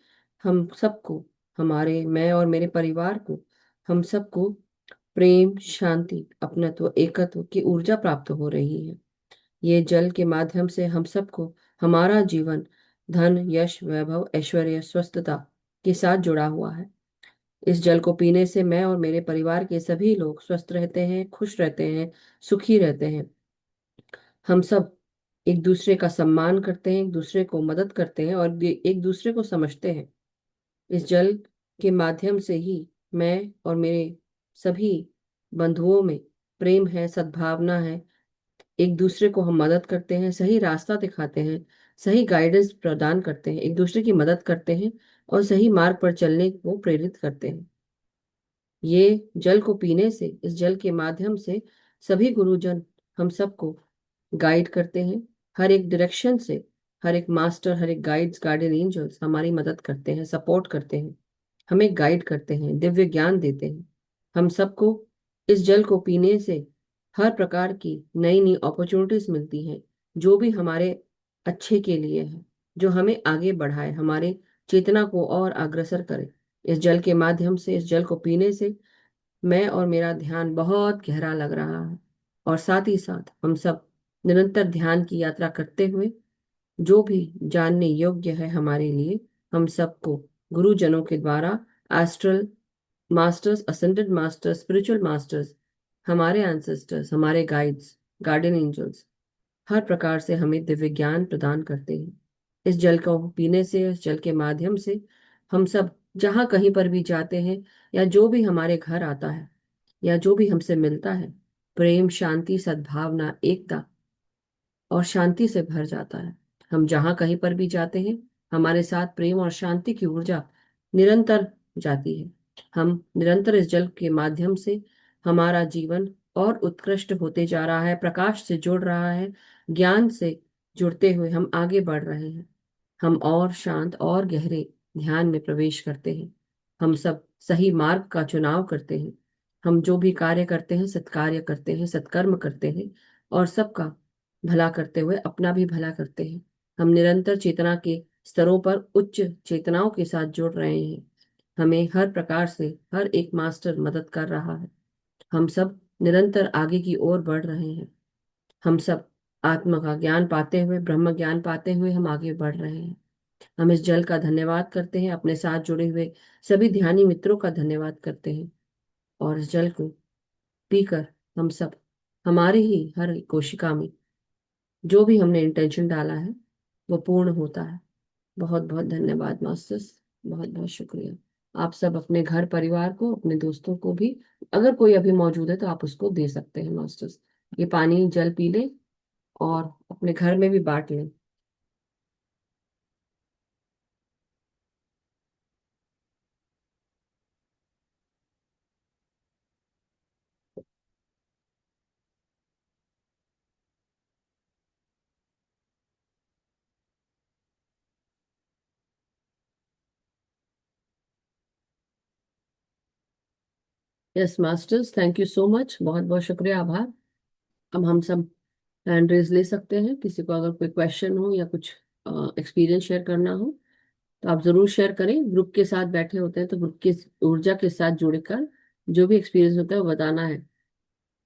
हम सबको, हमारे, मैं और मेरे परिवार को, हम सबको प्रेम, शांति, अपनत्व, एकत्व की ऊर्जा प्राप्त हो रही है। ये जल के माध्यम से हम सबको हमारा जीवन धन, यश, वैभव, ऐश्वर्य, स्वस्थता के साथ जुड़ा हुआ है। इस जल को पीने से मैं और मेरे परिवार के सभी लोग स्वस्थ रहते हैं, खुश रहते हैं, सुखी रहते हैं। हम सब एक दूसरे का सम्मान करते हैं, एक दूसरे को मदद करते हैं और एक दूसरे को समझते हैं। इस जल के माध्यम से ही मैं और मेरे सभी बंधुओं में प्रेम है, सद्भावना है। एक दूसरे को हम मदद करते हैं, सही रास्ता दिखाते हैं, सही गाइडेंस प्रदान करते हैं, एक दूसरे की मदद करते हैं और सही मार्ग पर चलने को प्रेरित करते हैं। ये जल को पीने से, इस जल के माध्यम से सभी गुरुजन हम सबको गाइड करते हैं, हर एक डायरेक्शन से। हर एक मास्टर, हर एक गाइड्स, गार्डियन एंजल्स हमारी मदद करते हैं, सपोर्ट करते हैं, हमें गाइड करते हैं, दिव्य ज्ञान देते हैं। हम सबको इस जल को पीने से हर प्रकार की नई नई अपॉर्चुनिटीज मिलती हैं, जो भी हमारे अच्छे के लिए है, जो हमें आगे बढ़ाए, हमारे चेतना को और अग्रसर करे। इस जल के माध्यम से, इस जल को पीने से मैं और मेरा ध्यान बहुत गहरा लग रहा है। और साथ ही साथ हम सब निरंतर ध्यान की यात्रा करते हुए जो भी जानने योग्य है हमारे लिए, हम सबको गुरुजनों के द्वारा, astral masters, ascended masters, spiritual masters, हमारे एंसेस्टर्स, हमारे गाइड्स, गार्डियन एंजल्स हर प्रकार से हमें दिव्य ज्ञान प्रदान करते हैं। इस जल को पीने से, इस जल के माध्यम से हम सब जहाँ कहीं पर भी जाते हैं या जो भी हमारे घर आता है या जो भी हमसे मिलता है, प्रेम, शांति, सद्भावना, एकता और शांति से भर जाता है। हम जहाँ कहीं पर भी जाते हैं, हमारे साथ प्रेम और शांति की ऊर्जा निरंतर जाती है। हम निरंतर इस जल के माध्यम से हमारा जीवन और उत्कृष्ट होते जा रहा है, प्रकाश से जुड़ रहा है, ज्ञान से जुड़ते हुए हम आगे बढ़ रहे हैं। हम और शांत और गहरे ध्यान में प्रवेश करते हैं। हम सब सही मार्ग का चुनाव करते हैं। हम जो भी कार्य करते हैं, सत्कार्य करते हैं, सत्कर्म करते हैं और सबका भला करते हुए अपना भी भला करते हैं। हम निरंतर चेतना के स्तरों पर उच्च चेतनाओं के साथ जुड़ रहे हैं। हमें हर प्रकार से हर एक मास्टर मदद कर रहा है। हम सब निरंतर आगे की ओर बढ़ रहे हैं। हम सब आत्मा का ज्ञान पाते हुए, ब्रह्म ज्ञान पाते हुए हम आगे बढ़ रहे हैं। हम इस जल का धन्यवाद करते हैं, अपने साथ जुड़े हुए सभी ध्यानी मित्रों का धन्यवाद करते हैं। और इस जल को पीकर हम सब, हमारे ही हर एक कोशिका में जो भी हमने इंटेंशन डाला है वो पूर्ण होता है। बहुत बहुत धन्यवाद मास्टर्स, बहुत बहुत शुक्रिया। आप सब अपने घर परिवार को, अपने दोस्तों को भी, अगर कोई अभी मौजूद है तो आप उसको दे सकते हैं मास्टर्स। ये पानी जल पी लें और अपने घर में भी बांट लें। Yes masters, thank you so much, बहुत बहुत शुक्रिया, आभार। अब हम सब हैंड रेज ले सकते हैं, किसी को अगर कोई क्वेश्चन हो या कुछ एक्सपीरियंस शेयर करना हो तो आप जरूर शेयर करें। ग्रुप के साथ बैठे होते हैं तो ग्रुप की ऊर्जा के साथ जुड़कर जो भी एक्सपीरियंस होता है वो बताना है।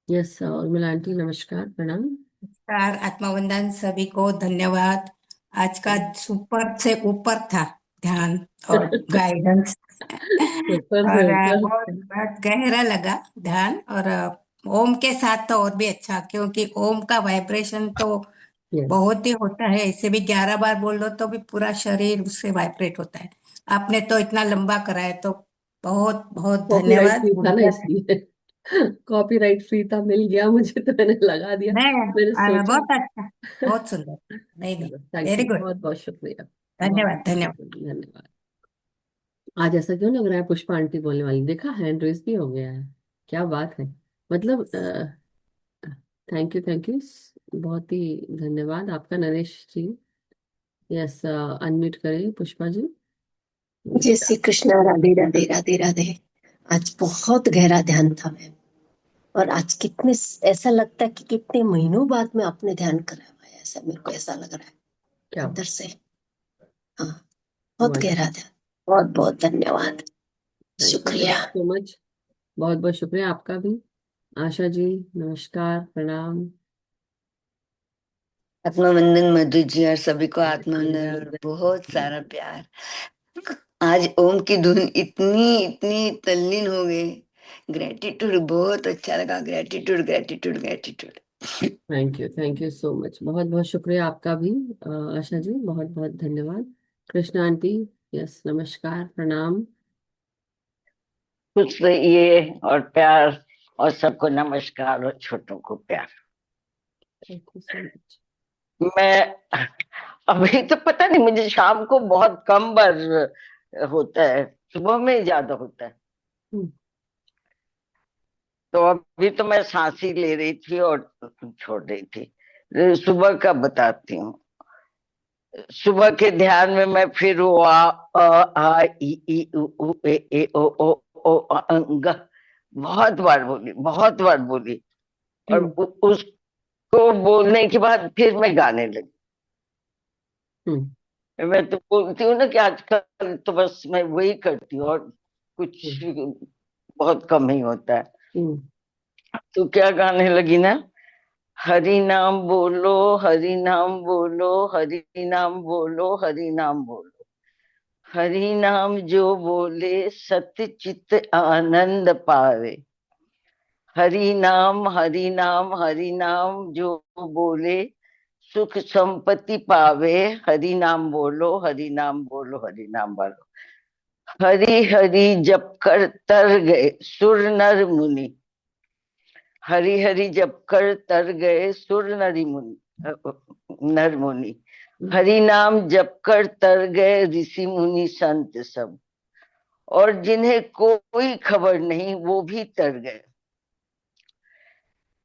यस, उर्मिला आंटी, नमस्कार, प्रणाम।
नमस्कार, आत्मवंदन सभी को धन्यवाद। आज का सुपर से ऊपर था ध्यान और गाइडेंस।
ऊपर से
और
ऊपर।
बहुत बहुत गहरा लगा ध्यान। और ओम के साथ तो और भी अच्छा, क्योंकि ओम का वाइब्रेशन तो
यस,
बहुत ही होता है। इसे भी 11 बार बोल लो तो भी पूरा शरीर उससे वाइब्रेट होता है। आपने तो इतना लंबा करा है, तो बहुत बहुत
कॉपीराइट
धन्यवाद।
फ्री था ना
ऊर्जा से
इसलिए। कॉपीराइट फ्री था, मिल गया मुझे तो मैंने लगा दिया।
नहीं,
मैंने सोचा।
बहुत अच्छा, बहुत सुंदर। नहीं नहीं,
चलो, थैंक
वेरी
यू,
गुड।
बहुत बहुत शुक्रिया। बहुत
धन्यवाद
बहुत
धन्यवाद।
शुक्रिया, धन्यवाद। आज ऐसा क्यों लग रहा है पुष्पा आंटी बोलने वाली? देखा, हैंड रेस भी हो गया है। क्या बात है। मतलब थैंक यू, थैंक यू। बहुत ही धन्यवाद आपका, नरेश जी। यस, अनम्यूट करें पुष्पा जी।
जय श्री कृष्णा। राधे राधे राधे राधे। आज बहुत गहरा ध्यान था मैम। और आज कितने, ऐसा लगता है कि कितने महीनों बाद में आपने ध्यान करा हुआ है, ऐसा मेरे को ऐसा लग रहा है
क्या
अंदर
बात।
से। हाँ, बहुत गहरा
वंडरफुल।
ध्यान। बहुत बहुत धन्यवाद।
थैंक
शुक्रिया।
You so much. बहुत बहुत शुक्रिया आपका भी। आशा जी, नमस्कार, प्रणाम।
आत्मवंदन मधु जी और सभी को आत्मवंदन और बहुत सारा प्यार। आज ओम की धुन इतनी इतनी तल्लीन हो गई। ग्रेटिट्यूड, बहुत अच्छा लगा। Gratitude gratitude gratitude.
Thank you so much. बहुत बहुत शुक्रिया आपका भी। आशा जी, बहुत बहुत धन्यवाद। कृष्णा आंटी, यस, नमस्कार, प्रणाम।
खुश रहिए और प्यार, और सबको नमस्कार और छोटों को प्यार।
Thank you so much.
मैं अभी तो पता नहीं, मुझे शाम को बहुत कम बार होता है, सुबह में ज्यादा होता है। तो अभी तो मैं सांसी ले रही थी और छोड़ रही थी। सुबह का बताती हूँ। सुबह के ध्यान में मैं फिर वो ई उ ऊ ए ओ आ, अंग बहुत बार बोली, बहुत बार बोली। और
हम्म।
उसको बोलने के बाद फिर मैं गाने लगी।
हम्म।
मैं तो बोलती हूँ ना कि आजकल तो बस मैं वही करती हूँ, और कुछ
हम्म।
बहुत कम ही होता है।
हम्म।
तो क्या गाने लगी ना, हरि नाम बोलो, हरि नाम बोलो, हरि नाम बोलो, हरि नाम बोलो। हरि नाम जो बोले सत्य चित आनंद पावे। हरि नाम हरि नाम हरि नाम जो बोले सुख संपत्ति पावे। हरि नाम बोलो, हरि नाम बोलो, हरि नाम बोलो। हरि हरि जप कर तर गए सुर नर मुनि। हरि हरि जप कर तर गए सुर नरि मुनि, नर मुनि। हरि नाम जप कर तर गए ऋषि मुनि संत सब। और जिन्हें कोई खबर नहीं वो भी तर गए।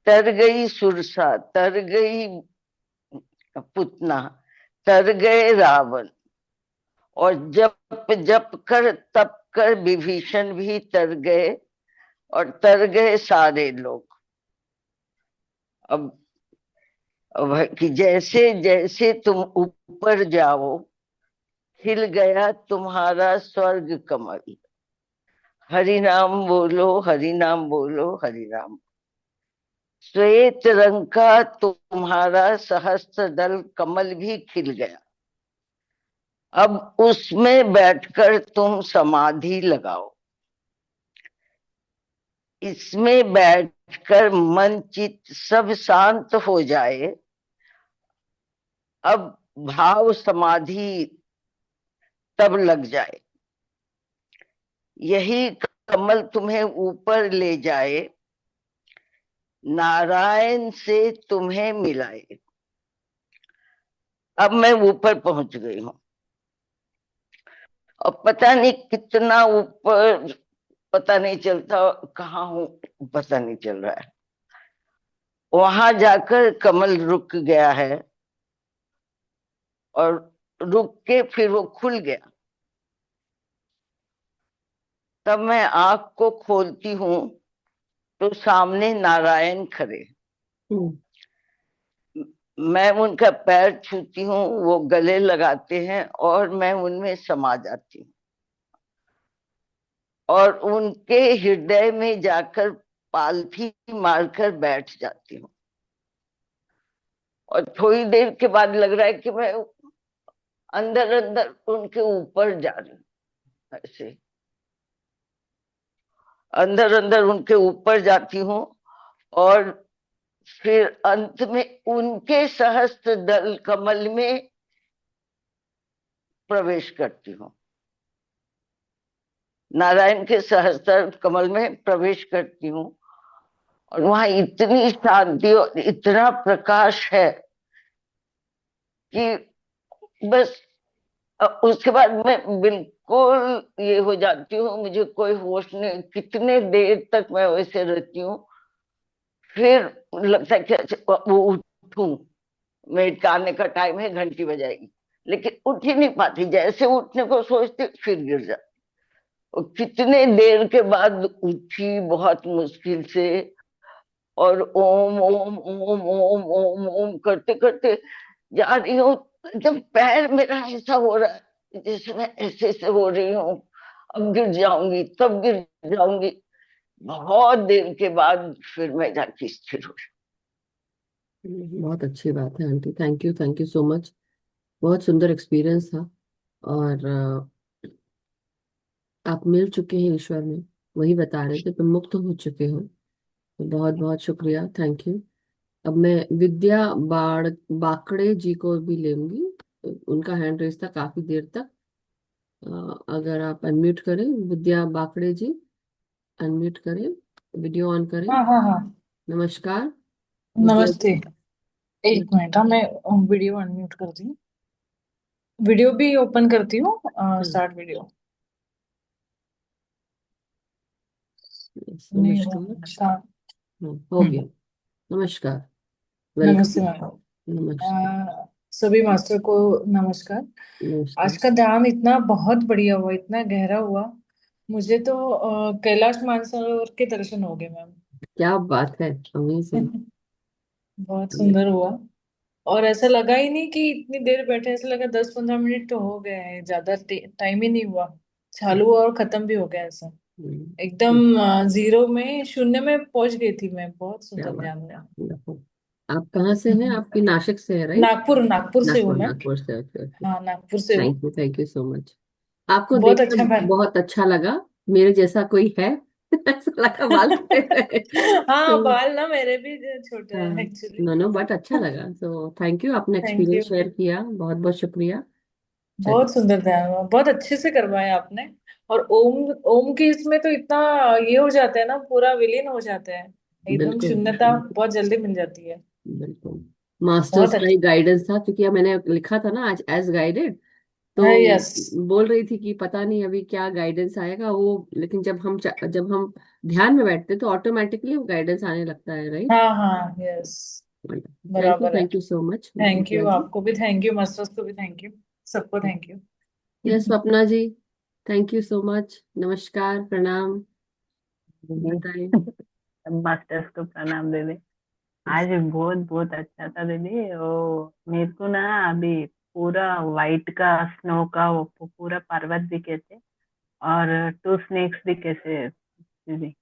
तर गई सुरसा, तर गई पुतना, तर गए रावण। और जप जप कर तप कर विभीषण भी तर गए। और तर गए सारे लोग। अब कि जैसे जैसे तुम ऊपर जाओ खिल गया तुम्हारा स्वर्ग कमल। हरि नाम बोलो, हरि नाम बोलो, हरि नाम। श्वेत रंग का तुम्हारा सहस्त्र दल कमल भी खिल गया। अब उसमें बैठकर तुम समाधि लगाओ। इसमें बैठकर मन चित्त सब शांत हो जाए। अब भाव समाधि तब लग जाए। यही कमल तुम्हें ऊपर ले जाए, नारायण से तुम्हें मिलाए। अब मैं ऊपर पहुंच गई हूं, और पता नहीं कितना ऊपर, पता नहीं चलता कहाँ हूं, पता नहीं चल रहा है। वहां जाकर कमल रुक गया है, और रुक के फिर वो खुल गया। तब मैं आंख को खोलती हूँ तो सामने नारायण खड़े।
हम्म।
मैं उनका पैर छूती हूँ, वो गले लगाते हैं और मैं उनमें समा जाती हूँ। और उनके हृदय में जाकर पालथी मारकर बैठ जाती हूँ। और थोड़ी देर के बाद लग रहा है कि मैं अंदर अंदर उनके ऊपर जा रही हूँ। ऐसे अंदर अंदर उनके ऊपर जाती हूँ। और फिर अंत में उनके सहस्त्र दल कमल में प्रवेश करती हूँ। नारायण के सहस्त्र कमल में प्रवेश करती हूँ। और वहां इतनी शांति और इतना प्रकाश है कि बस उसके बाद मैं बिल्कुल बिल्कुल ये हो जाती हूँ, मुझे कोई होश नहीं, कितने देर तक मैं वैसे रहती हूँ। फिर लगता है कि अच्छा वो उठूं, मेरे का आने का टाइम है, घंटी बजाएगी, लेकिन उठ ही नहीं पाती, जैसे उठने को सोचती फिर गिर जाती। और कितने देर के बाद उठी, बहुत मुश्किल से, और ओम ओम ओम ओम ओम ओम करते करते जा रही हूँ। जब पैर मेरा ऐसा हो रहा है जैसे मैं ऐसे ऐसे हो रही हूँ, अब गिर जाऊंगी, तब गिर जाऊंगी, बहुत देर के बाद फिर मैं जाके स्थिर हुई।
बहुत अच्छी बात है aunty, thank you so much. बहुत सुंदर एक्सपीरियंस था। और आप मिल चुके हैं ईश्वर में, वही बता रहे थे, तुम मुक्त हो चुके हो। तो बहुत बहुत शुक्रिया, थैंक यू। अब मैं विद्या बाकड़े जी को भी लेंगी। उनका हैंड रेस था काफी देर तक। अगर आप अनम्यूट करें, विद्या बाकड़े जी, अनम्यूट करें, वीडियो ऑन करें।
हाँ हाँ हाँ।
नमस्कार विद्या
नमस्ते।
जी।
एक मिनट, हाँ मैं वीडियो अनम्यूट करती हूँ। वीडियो भी ओपन करती हूँ।
हाँ,
स्टार्ट वीडियो।
yes,
नहीं हुआ
नमस्कार।
स्टार्ट।
हाँ, हो गया। नमस्कार,
नमस्ते
वेलकम।
मैडम।
नमस्कार।
सभी मास्टर को नमस्कार। आज
नमस्कार।
का ध्यान इतना बहुत बढ़िया हुआ, इतना गहरा हुआ। मुझे तो कैलाश मानसरोवर के दर्शन हो गए मैम।
क्या बात है, अमेजिंग।
बहुत सुंदर हुआ। और ऐसा लगा ही नहीं कि इतनी देर बैठे, ऐसा लगा 10-15 मिनट तो हो गए हैं, ज्यादा टाइम ही नहीं हुआ। चालू हुआ और खत्म भी हो गया ऐसा। एकदम जीरो में, शून्य में पहुंच गई थी मैं। बहुत
क्या
सुंदर
बात
ध्यान हुआ।
है, wonderful। आप कहाँ से हैं? आपकी नासिक से है, राइट?
नागपुर, नागपुर से हूँ
नागपुर,
मैं।
नागपुर से, ओके ओके।
हाँ, नागपुर से हूँ।
Thank you so much. आपको
बहुत
देखकर
अच्छा बन।
बहुत अच्छा लगा। मेरे जैसा कोई है ऐसा लगा, बाल सफेद है
हाँ,
तो
बाल ना मेरे भी छोटे
हाँ,
हैं एक्चुअली।
नो नो, बट अच्छा लगा। तो थैंक यू, आपने
थैंक
एक्सपीरियंस
यू।
शेयर किया, बहुत बहुत शुक्रिया। चलिए।
बहुत सुंदर ध्यान हुआ, बहुत अच्छे से करवाया आपने। और ओम, ओम के इसमें तो इतना ये हो जाता है ना, पूरा विलीन हो जाते हैं। एकदम
बिल्कुल
शून्यता
बिल्कुल
बहुत जल्दी मिल जाती है।
बिल्कुल। मास्टर्स
बहुत
का ही
अच्छा।
गाइडेंस था, क्योंकि अब मैंने लिखा था ना आज एज गाइडेड। तो
हाँ, यस।
बोल रही थी कि पता नहीं अभी क्या गाइडेंस आएगा वो, लेकिन जब हम ध्यान में बैठते तो ऑटोमेटिकली वो गाइडेंस आने लगता है, राइट?
हाँ हाँ, यस। बराबर है।
Thank you so much
thank
Vidya
you,
ji.
आपको भी थैंक यू, मास्टर्स को भी थैंक यू। सबको thank you.
Yes, Swapna ji, thank you so much, नमस्कार, प्रणाम,
दीदी
बताएं।
मास्टर्स को प्रणाम दीदी। आज बहुत बहुत अच्छा था दीदी। वो मेरे को ना अभी पूरा वाइट का स्नो का वो पूरा पर्वत दिखे थे, और टू स्नेक्स दिखे थे दीदी।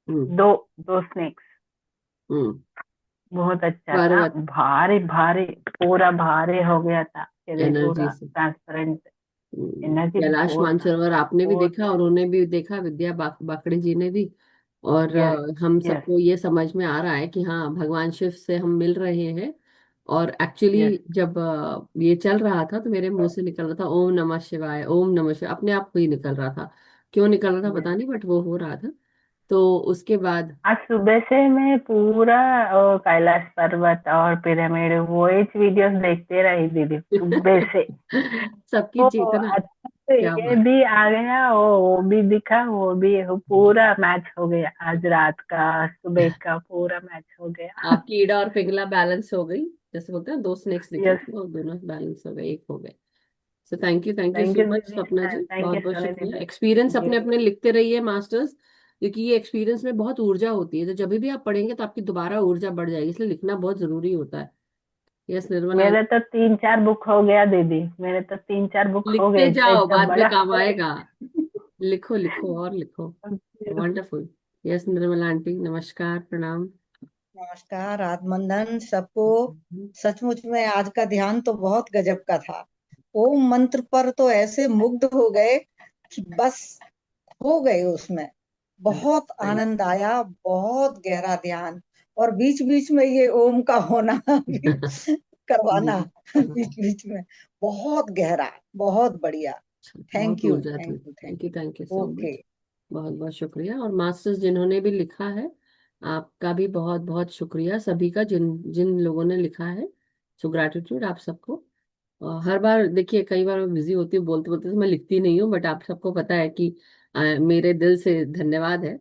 हम्म
दो दो स्नेक्स।
हम्म।
बहुत अच्छा था।
पर्वत
भारी भारी, पूरा भारी हो गया था शरीर,
एनर्जी
पूरा
से।
ट्रांसपेरेंट। एनर्जी
कैलाश
बहुत था।
मानसरोवर आपने भी
बहुत।
देखा और उन्होंने भी देखा, विद्या बाकड़े जी ने भी। और
यस।
हम
यस।
सबको ये समझ में आ रहा है कि हाँ, भगवान शिव से हम मिल रहे हैं। और
यस।
एक्चुअली जब ये चल रहा था तो मेरे मुंह से निकल रहा था ओम नमः शिवाय, ओम नमः शिवाय, अपने आप को ही निकल रहा था। क्यों निकल रहा था
यस।
पता नहीं, बट वो हो रहा था। तो उसके बाद
आज सुबह से मैं पूरा कैलाश पर्वत और पिरामिड वो एच वीडियोस देखते रही दीदी सुबह से।
सबकी
तो
चेतना।
अच्छा से
क्या
ये
बात।
भी आ गया, वो भी दिखा, वो भी वो पूरा मैच हो गया। आज रात का सुबह का पूरा मैच हो गया।
आपकी ईड़ा और पिंगला बैलेंस हो गई, जैसे बोलते हैं दो स्नेक्स दिखे
यस।
थे और दोनों बैलेंस हो गए, एक हो गए। So thank you
thank
so
you
much
दीदी,
स्वप्ना जी,
थैंक
बहुत
यू
बहुत
सोनी
शुक्रिया।
दीदी।
एक्सपीरियंस
थैंक
अपने
यू।
अपने लिखते रहिए मास्टर्स, क्योंकि ये एक्सपीरियंस में बहुत ऊर्जा होती है, तो जब भी आप पढ़ेंगे तो आपकी दोबारा ऊर्जा बढ़ जाएगी, इसलिए लिखना बहुत जरूरी होता है। यस निर्मला।
मेरे तो 3-4 बुक हो गया दीदी, मेरे तो 3-4 बुक हो
लिखते
गए,
जाओ,
इतना
बाद में
बड़ा
काम
हो
आएगा।
गया।
लिखो लिखो और लिखो। वंडरफुल। यस निर्मला आंटी, नमस्कार, प्रणाम।
नमस्कार, आत्मंदन सबको। सचमुच में आज का ध्यान तो बहुत गजब का था। ओम मंत्र पर तो ऐसे मुग्ध हो गए कि बस हो गए उसमें। बहुत आनंद आया, बहुत गहरा ध्यान। और बीच बीच में ये ओम का होना भी करवाना, बीच बीच में बहुत गहरा, बहुत बढ़िया।
बहुत
थैंक यू,
ऊर्जा थी,
thank you, thank
thank you
you.
So
okay.
Much. बहुत बहुत शुक्रिया। और मास्टर्स जिन्होंने भी लिखा है, आपका भी बहुत बहुत शुक्रिया, सभी का, जिन जिन लोगों ने लिखा है। सो ग्रैटिट्यूड आप सबको। हर बार देखिए, कई बार मैं बिजी होती हूँ बोलते बोलते, तो मैं लिखती नहीं हूँ, बट आप सबको पता है कि मेरे दिल से धन्यवाद है।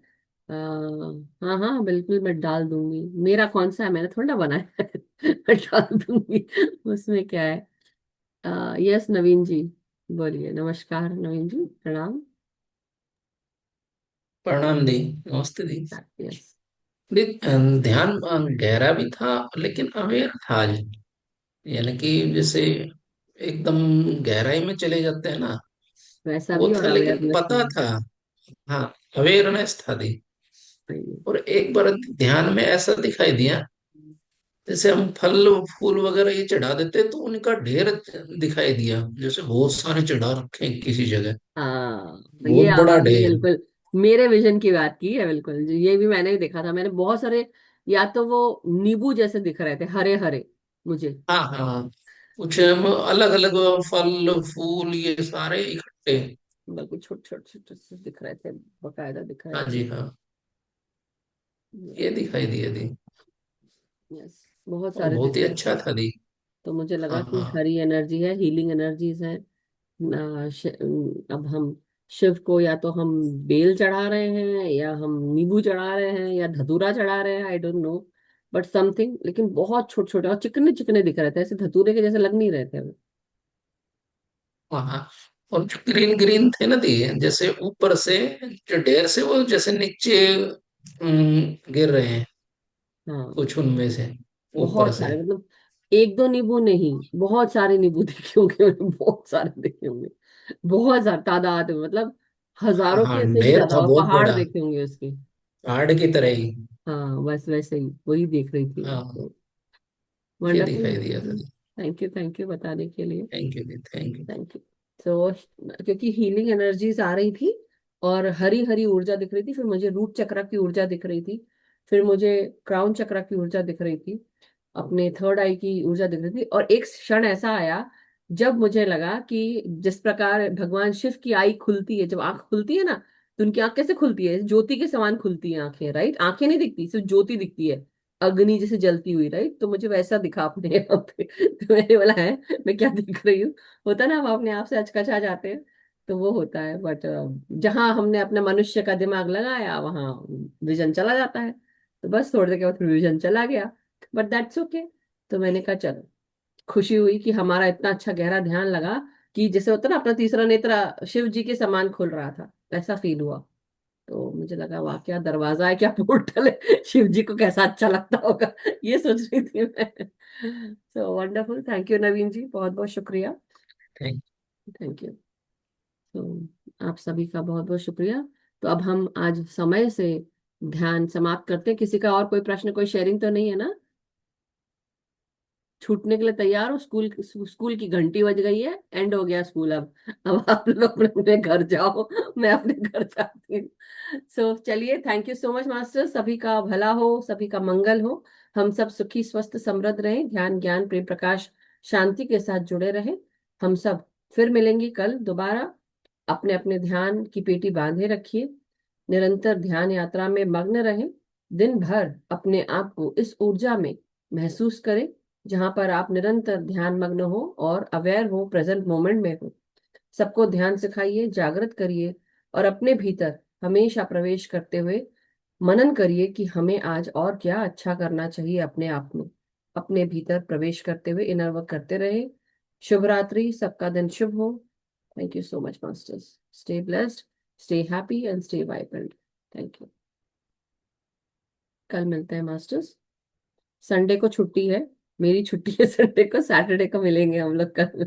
हाँ हाँ बिल्कुल, मैं डाल दूंगी। मेरा कौन सा है, मैंने थोड़ा ना बनाया है। मैं डाल दूंगी, उसमें क्या है। यस नवीन जी, बोलिए। नमस्कार नवीन जी, प्रणाम।
प्रणाम दी। नमस्ते दी।
यस।
दी, ध्यान गहरा भी था लेकिन अवेयर था आज। यानी कि जैसे एकदम गहराई में चले जाते हैं ना,
वैसा
वो
भी और
था लेकिन
अवेयरनेस
पता
भी।
था। हाँ, अवेयरनेस था दी।
सही
और एक बार ध्यान में ऐसा दिखाई दिया, जैसे हम फल फूल वगैरह ये चढ़ा देते तो उनका ढेर दिखाई दिया, जैसे बहुत सारे चढ़ा रखे हैं किसी जगह।
हाँ, ये
बहुत
अब
बड़ा
आपने
ढेर।
बिल्कुल मेरे विजन की बात की है। बिल्कुल ये भी मैंने भी देखा था। मैंने बहुत सारे, या तो वो नींबू जैसे दिख रहे थे, हरे हरे मुझे।
हाँ हाँ, कुछ अलग अलग फल फूल ये सारे इकट्ठे।
बिल्कुल छोटे छोटे छोटे से दिख रहे थे, बकायदा दिख रहे
हाँ
थे।
जी हाँ, ये दिखाई दिया दी।
यस, बहुत
और
सारे
बहुत
दिख
ही
रहे
अच्छा
थे।
था दी।
तो मुझे
हाँ
लगा कि
हाँ
हरी एनर्जी है, हीलिंग एनर्जीज है। अब हम शिव को या तो हम बेल चढ़ा रहे हैं, या हम नींबू चढ़ा रहे हैं, या धतूरा चढ़ा रहे हैं, I don't know, but something. लेकिन बहुत छोटे छोटे और चिकने चिकने दिख रहे थे, ऐसे धतूरे के जैसे लग नहीं रहे थे वो।
हाँ हाँ। और जो ग्रीन ग्रीन थे ना दी, जैसे ऊपर से जो ढेर से वो जैसे नीचे गिर रहे हैं,
हाँ,
कुछ उनमें से ऊपर
बहुत
से।
सारे, मतलब एक दो नींबू नहीं, बहुत सारे नींबू देखे होंगे मैंने, बहुत सारे देखे होंगे। बहुत ज्यादा तादाद में, मतलब हजारों
हाँ,
के से भी
ढेर
ज्यादा,
था
और
बहुत
पहाड़
बड़ा,
देखे होंगे उसके।
पहाड़ की तरह ही।
हाँ बस वैसे ही वही देख रही थी।
हाँ, ये
वंडरफुल।
दिखाई दिया था दी।
थैंक यू बताने के लिए।
Thank you the, thank you.
Thank you. तो क्योंकि हीलिंग एनर्जीज आ रही थी, और हरी हरी ऊर्जा दिख रही थी, फिर मुझे रूट चक्र की ऊर्जा दिख रही थी, फिर मुझे क्राउन चक्र की ऊर्जा दिख रही थी, अपने थर्ड आई की ऊर्जा दिख रही थी। और एक क्षण ऐसा आया जब मुझे लगा कि जिस प्रकार भगवान शिव की आई खुलती है, जब आंख खुलती है ना, तो उनकी आंख कैसे खुलती है, ज्योति के समान खुलती है आंखें, राइट? आंखें नहीं दिखती, सिर्फ ज्योति दिखती है, अग्नि जैसे जलती हुई, राइट? तो मुझे वैसा दिखा अपने यहाँ पे। तो मैंने बोला है, मैं क्या दिख रही हूँ। होता ना, हम अपने आप से अचकचा जाते हैं, तो वो होता है। बट जहां हमने अपना मनुष्य का दिमाग लगाया, वहां विजन चला जाता है। तो बस थोड़ी देर के बाद फिर विजन चला गया, बट दैट्स ओके। तो मैंने कहा चलो, खुशी हुई कि हमारा इतना अच्छा गहरा ध्यान लगा, कि जैसे होता ना, अपना तीसरा नेत्र शिव जी के समान खुल रहा था, ऐसा फील हुआ। तो मुझे लगा वाह, क्या दरवाजा है, क्या पोर्टल है, शिव जी को कैसा अच्छा लगता होगा, ये सोच रही थी मैं। सो वंडरफुल, थैंक यू नवीन जी, बहुत बहुत शुक्रिया।
Thank
thank you. तो आप सभी का बहुत बहुत शुक्रिया। तो अब हम आज समय से ध्यान समाप्त करते हैं। किसी का और कोई प्रश्न, कोई शेयरिंग तो नहीं है ना? छूटने के लिए तैयार हो? स्कूल की घंटी बज गई है, एंड हो गया स्कूल। अब आप लोग अपने अपने घर जाओ, मैं अपने घर जाती हूँ। सो चलिए, thank you so much master. सभी का भला हो, सभी का मंगल हो, हम सब सुखी स्वस्थ समृद्ध रहें, ध्यान ज्ञान प्रेम प्रकाश शांति के साथ जुड़े रहें। हम सब फिर मिलेंगे कल दोबारा। अपने अपने ध्यान की पेटी बांधे रखिए, निरंतर ध्यान यात्रा में मग्न रहें। दिन भर अपने आप को इस ऊर्जा में महसूस करें, जहां पर आप निरंतर ध्यान मग्न हो और अवेयर हो, प्रेजेंट मोमेंट में हो। सबको ध्यान सिखाइए, जागृत करिए, और अपने भीतर हमेशा प्रवेश करते हुए मनन करिए कि हमें आज और क्या अच्छा करना चाहिए अपने आप में। अपने भीतर प्रवेश करते हुए इनर वर्क करते रहे। शुभ रात्रि, सबका दिन शुभ हो। Thank you so much masters. Stay blessed, stay happy and stay vibrant. Thank you. कल मिलते हैं मास्टर्स। संडे को छुट्टी है, मेरी छुट्टी है संडे को, सैटरडे को मिलेंगे हम लोग कल।